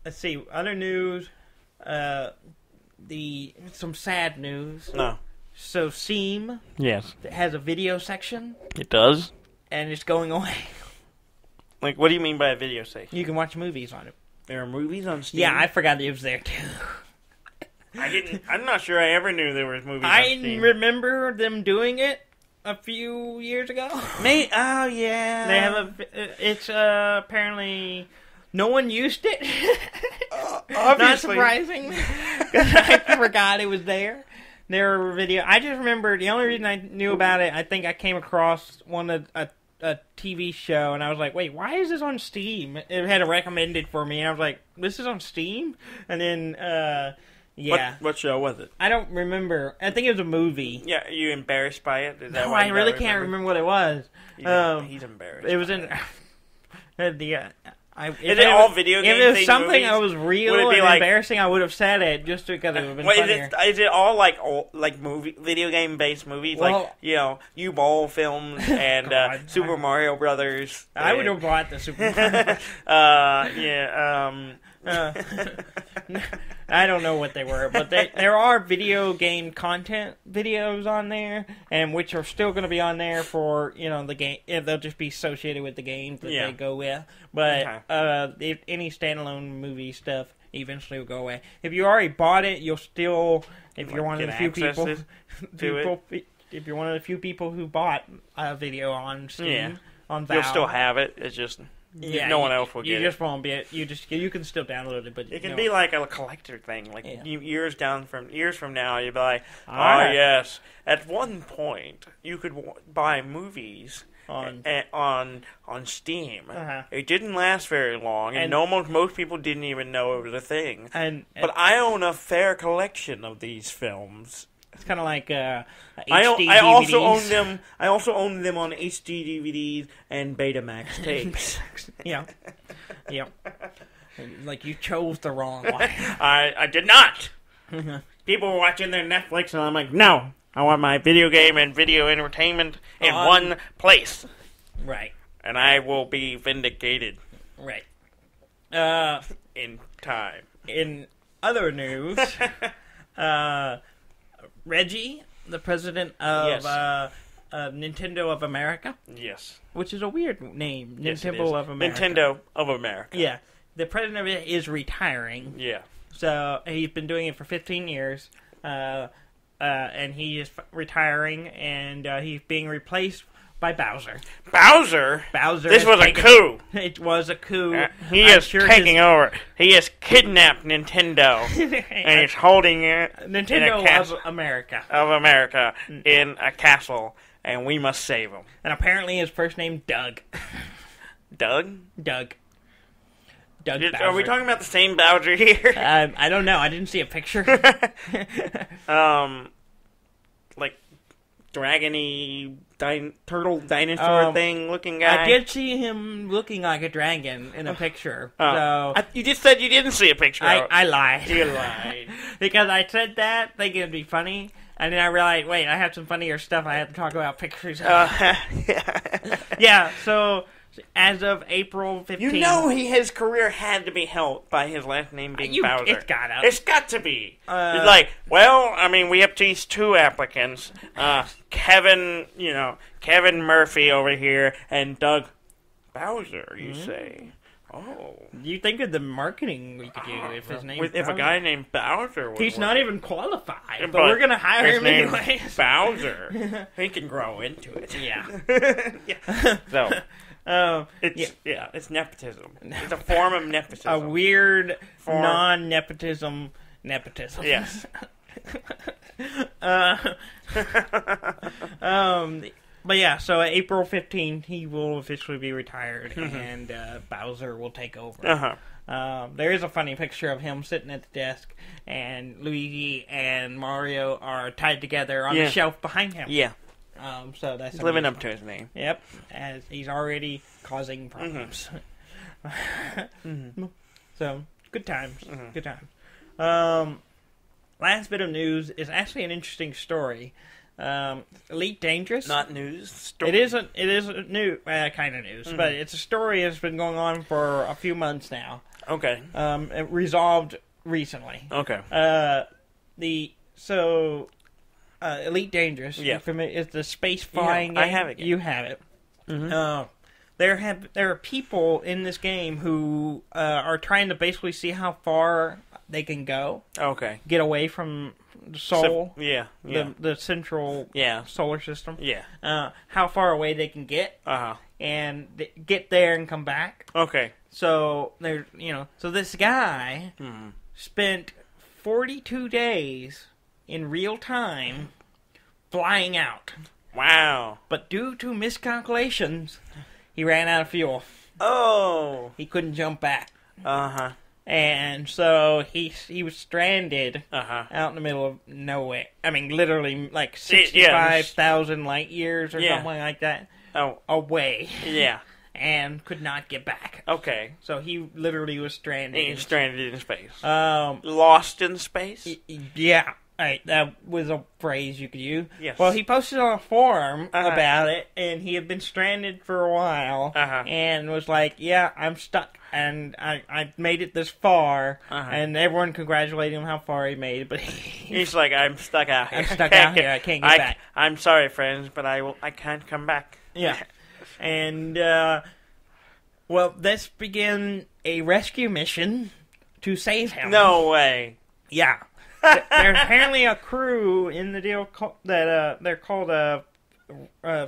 let's see. Other news. Some sad news. No. So Steam has a video section. It does? And it's going away. Like, what do you mean by a video section? You can watch movies on it. There are movies on Steam? Yeah, I forgot it was there too. I'm not sure I ever knew there was movies on Steam. I remember them doing it a few years ago. Oh, yeah. They have it's apparently no one used it. Not surprising. Because I forgot it was there. There were video. I just remember the only reason I knew about it. I think I came across a TV show, and I was like, "Wait, why is this on Steam?" It had it recommended for me, and I was like, "This is on Steam." And then, what show was it? I don't remember. I think it was a movie. Yeah, are you embarrassed by it? Is that No, why I really can't remember what it was. He's embarrassed. It was in Is it all video games? If it was something movies? that was real and embarrassing, I would have said it just because it would have been funnier. Is it all like video game based movies, like U-Ball films and Super Mario Brothers? I would have bought the Super Mario. I don't know what they were, but there are video game content videos on there, and which are still going to be on there for the game. They'll just be associated with the games that they go with. But if any standalone movie stuff eventually will go away. If you already bought it, you'll still, if you're one of the few people, if you're one of the few people who bought a video on Steam, on Valve, you'll still have it. It's just. No one else will get it. You just won't be it. You can still download it, but it can be like a collector thing. Like years from now, you'll be like, yes. At one point, you could buy movies on Steam. It didn't last very long, and most people didn't even know it was a thing. But I own a fair collection of these films. It's kind of like HD I also own them. I also own them on HD DVDs and Betamax tapes. Yeah. Like you chose the wrong one. I did not. People were watching their Netflix, and I'm like, no. I want my video game and video entertainment in one place. Right. And I will be vindicated. Right. In time. In other news, Reggie, the president of Nintendo of America. Yes. Which is a weird name. Yes, Nintendo of America. Nintendo of America. Yeah. The president of it is retiring. Yeah. So he's been doing it for 15 years. And he is retiring, and he's being replaced by Bowser. Bowser? Bowser. This was a coup. It was a coup. He is taking over. He has kidnapped Nintendo, and he's holding it Nintendo of America. Of America in a castle, and we must save him. And apparently his first name, Doug. Doug? Doug Are Bowser. we talking about the same Bowser here? I don't know. I didn't see a picture. Like dragony turtle dinosaur thing looking guy. I did see him looking like a dragon in a picture. You just said you didn't see a picture. I lied. You lied. Because I said that thinking it'd be funny, and then I realized, wait, I have some funnier stuff I have to talk about pictures of. Yeah. Yeah, so as of April 15th. You know his career had to be helped by his last name being Bowser. It's gotta. It's got to be. It's like, well, I mean, we have these two applicants, Kevin Murphy over here, and Doug Bowser, you say. Oh. You think of the marketing we could do if his name if a guy named Bowser was He's not even qualified, but we're going to hire him anyways. Bowser. He can grow into it. Yeah. So, it's nepotism. It's a form of nepotism. A weird non-nepotism nepotism. Yes. But yeah, so April 15th, he will officially be retired, and Bowser will take over. There is a funny picture of him sitting at the desk, and Luigi and Mario are tied together on the shelf behind him. Yeah. So that's he's living up to his name. Yep, as he's already causing problems. So, good times. Good times. Last bit of news is actually an interesting story. Elite Dangerous. Not news. Story. It isn't new kind of news, but it's a story that's been going on for a few months now. Okay. It resolved recently. Okay. Elite Dangerous. Yeah. It's the space flying game. I have it. You have it. There are people in this game who are trying to basically see how far they can go. Okay. Get away from the Sol. The central solar system. Yeah. How far away they can get. And get there and come back. Okay. So so this guy spent 42 days in real time flying out. Wow. But due to miscalculations, he ran out of fuel. Oh. He couldn't jump back. Uh-huh. And so he was stranded uh-huh. out in the middle of nowhere. I mean, literally like 65,000 light years or something like that away. Yeah. And could not get back. Okay. So he literally was stranded. He's stranded in space. Lost in space? Yeah. Right, that was a phrase you could use. Yes. Well, he posted on a forum about it, and he had been stranded for a while, and was like, yeah, I'm stuck, and I made it this far, and everyone congratulated him how far he made it, but he's like, I'm stuck out here. I'm stuck out here, I can't get back. I'm sorry, friends, but I can't come back. Yeah. And, well, this began a rescue mission to save him. No way. Yeah. There's apparently a crew in the deal that they're called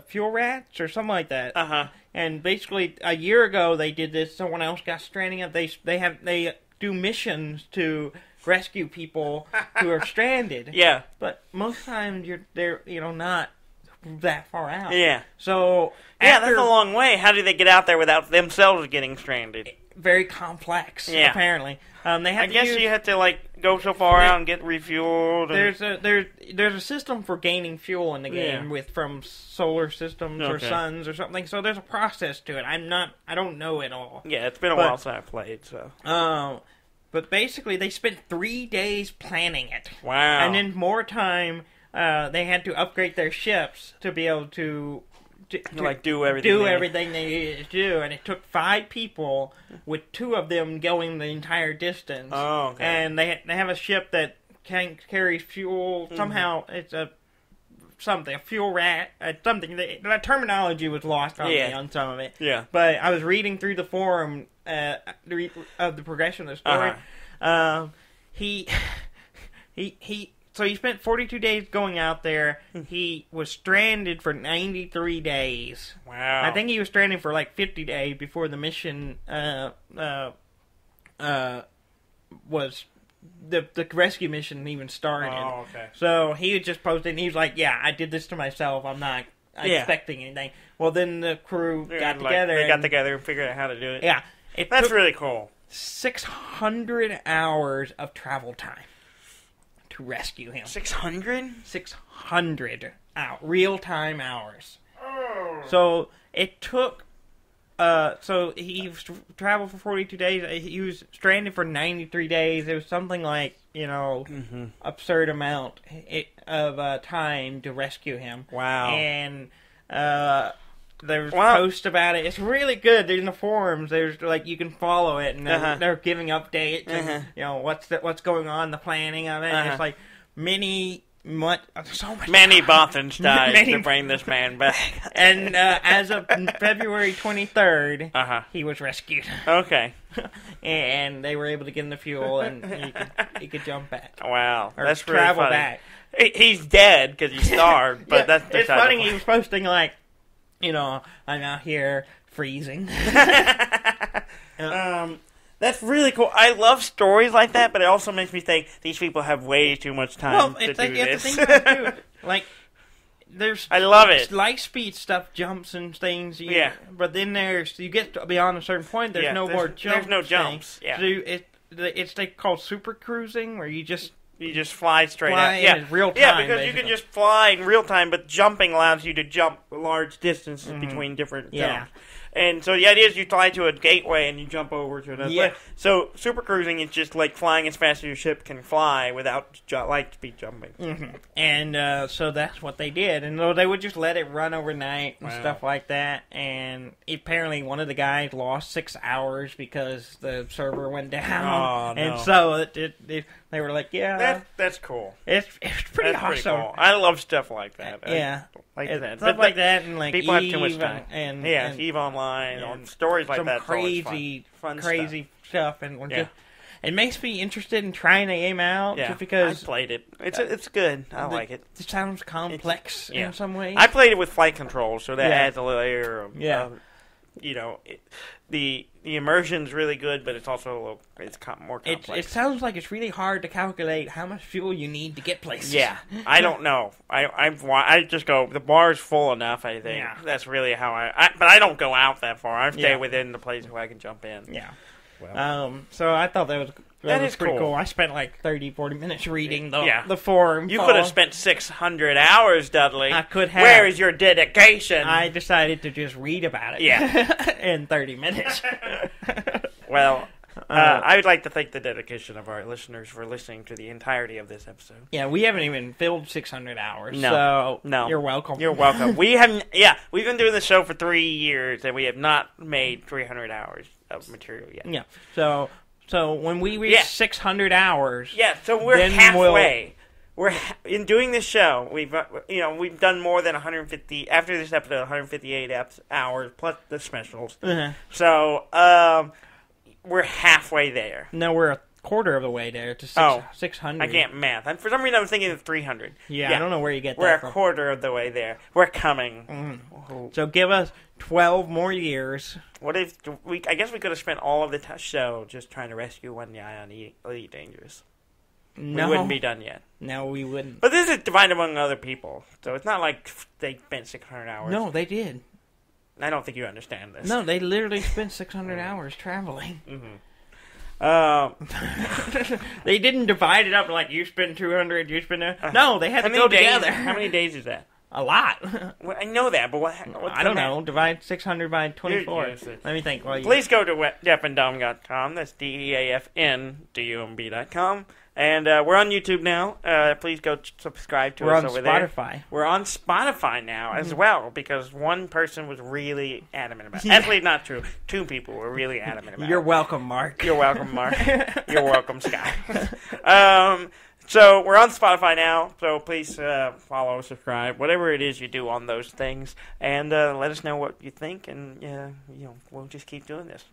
fuel rats or something like that. And basically, a year ago they did this. Someone else got stranded up. They do missions to rescue people who are stranded. Yeah. But most times they're not that far out. Yeah. So that's a long way. How do they get out there without themselves getting stranded? Very complex. Yeah. Apparently. I guess you have to go so far out and get refueled. There's a system for gaining fuel in the game from solar systems or suns or something. So there's a process to it. I don't know it all. Yeah, it's been a while since I played. So. But basically they spent 3 days planning it. Wow. And then more time. They had to upgrade their ships to be able to do everything they needed to do, and it took 5 people, with 2 of them going the entire distance. Oh, okay. And they have a ship that can carry fuel. Somehow it's a fuel rat, something. The terminology was lost on me on some of it. Yeah. But I was reading through the forum of the progression of the story. So he spent 42 days going out there. He was stranded for 93 days. Wow. I think he was stranded for 50 days before the mission was... The rescue mission even started. Oh, okay. So he just posted, and he was like, yeah, I did this to myself. I'm not expecting anything. Well, then the crew got together. They got together and figured out how to do it. Yeah. That's really cool. 600 hours of travel time to rescue him. 600? 600 real-time hours. Oh. So it took... so he traveled for 42 days. He was stranded for 93 days. It was something like, absurd amount of time to rescue him. Wow. And there's posts about it. It's really good. In the forums, there's like you can follow it, and they're giving updates, and what's going on, the planning of it. And it's like so much many Bothans died to bring this man back. And as of February 23rd, he was rescued. Okay. And they were able to get in the fuel, and he could jump back. Wow, or that's travel really funny. back. He's dead because he starved, but that's it's funny. He was posting like, I'm out here freezing. That's really cool. I love stories like that, but it also makes me think these people have way too much time to do this. You have to think about it, too. Like, I love it. Light speed stuff jumps and things. But then you get beyond a certain point, there's no more jumps. There's no jumps. Yeah. So it's called super cruising, where you just fly straight out. In real time. Yeah, because you can just fly in real time, but jumping allows you to jump large distances between different zones. And so the idea is you fly to a gateway and you jump over to another place. So super cruising is just like flying as fast as your ship can fly without light speed jumping. Mm-hmm. And so that's what they did. And they would just let it run overnight and stuff like that. And apparently one of the guys lost 6 hours because the server went down. Oh, no. And so they were like, that's cool. It's pretty awesome. Pretty cool. I love stuff like that. Stuff like that, and like people Eve have too much time. and Eve Online, stories like that. Crazy stuff, and it makes me interested in trying the game out. Just because I played it. It's good. I like it. It sounds complex in some ways. I played it with flight control, so that adds a layer of the immersion's really good, but it's also a little more complex. It sounds like it's really hard to calculate how much fuel you need to get places. Yeah, I don't know. I just go, the bar's full enough, I think. Yeah. That's really how but I don't go out that far. I stay within the place where I can jump in. Yeah. Well, so I thought that was pretty cool. I spent like 30-40 minutes reading the forum. You could have spent 600 hours, Dudley. I could have. Where is your dedication? I decided to just read about it in 30 minutes. Well, I would like to thank the dedication of our listeners for listening to the entirety of this episode. Yeah, we haven't even filled 600 hours, so you're welcome. You're welcome. We've been doing the show for 3 years, and we have not made 300 hours of material yet. Yeah, so when we reach 600 hours... Yeah, so we're halfway. We're in doing this show. We've done more than 150 after this episode. 158 hours plus the specials. So we're halfway there. No, we're a quarter of the way there to 600. I can't math. For some reason, I was thinking of 300. Yeah, I don't know where you get that from. We're a quarter of the way there. We're coming. Mm-hmm. So give us 12 more years. What if I guess we could have spent all of the show just trying to rescue one guy on Elite Dangerous. No. We wouldn't be done yet. No, we wouldn't. But this is divided among other people, so it's not like they spent 600 hours. No, they did. I don't think you understand this. No, they literally spent 600 hours traveling. Mm-hmm. They didn't divide it up like you spend 200, you spend... No, they had to go together. How many days is that? A lot. Well, I know that, but what I don't know. Divide 600 by 24. Let me think. Please go to deafandumb.com. That's DEAFNDUMB.com. And we're on YouTube now. Please go subscribe to us over there. We're on Spotify now as well, because one person was really adamant about it. Actually, not true. 2 people were really adamant about it. You're welcome, Mark. You're welcome, Mark. You're welcome, Scott. So we're on Spotify now, so please follow, subscribe, whatever it is you do on those things, and let us know what you think, and we'll just keep doing this.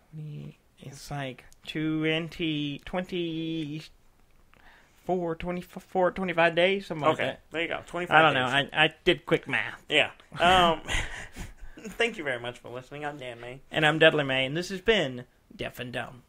It's like 25 days, something like that. There you go, 25 days. I don't know, I did quick math. Yeah. Thank you very much for listening. I'm Dan May. And I'm Dudley May, and this has been Deaf and Dumb.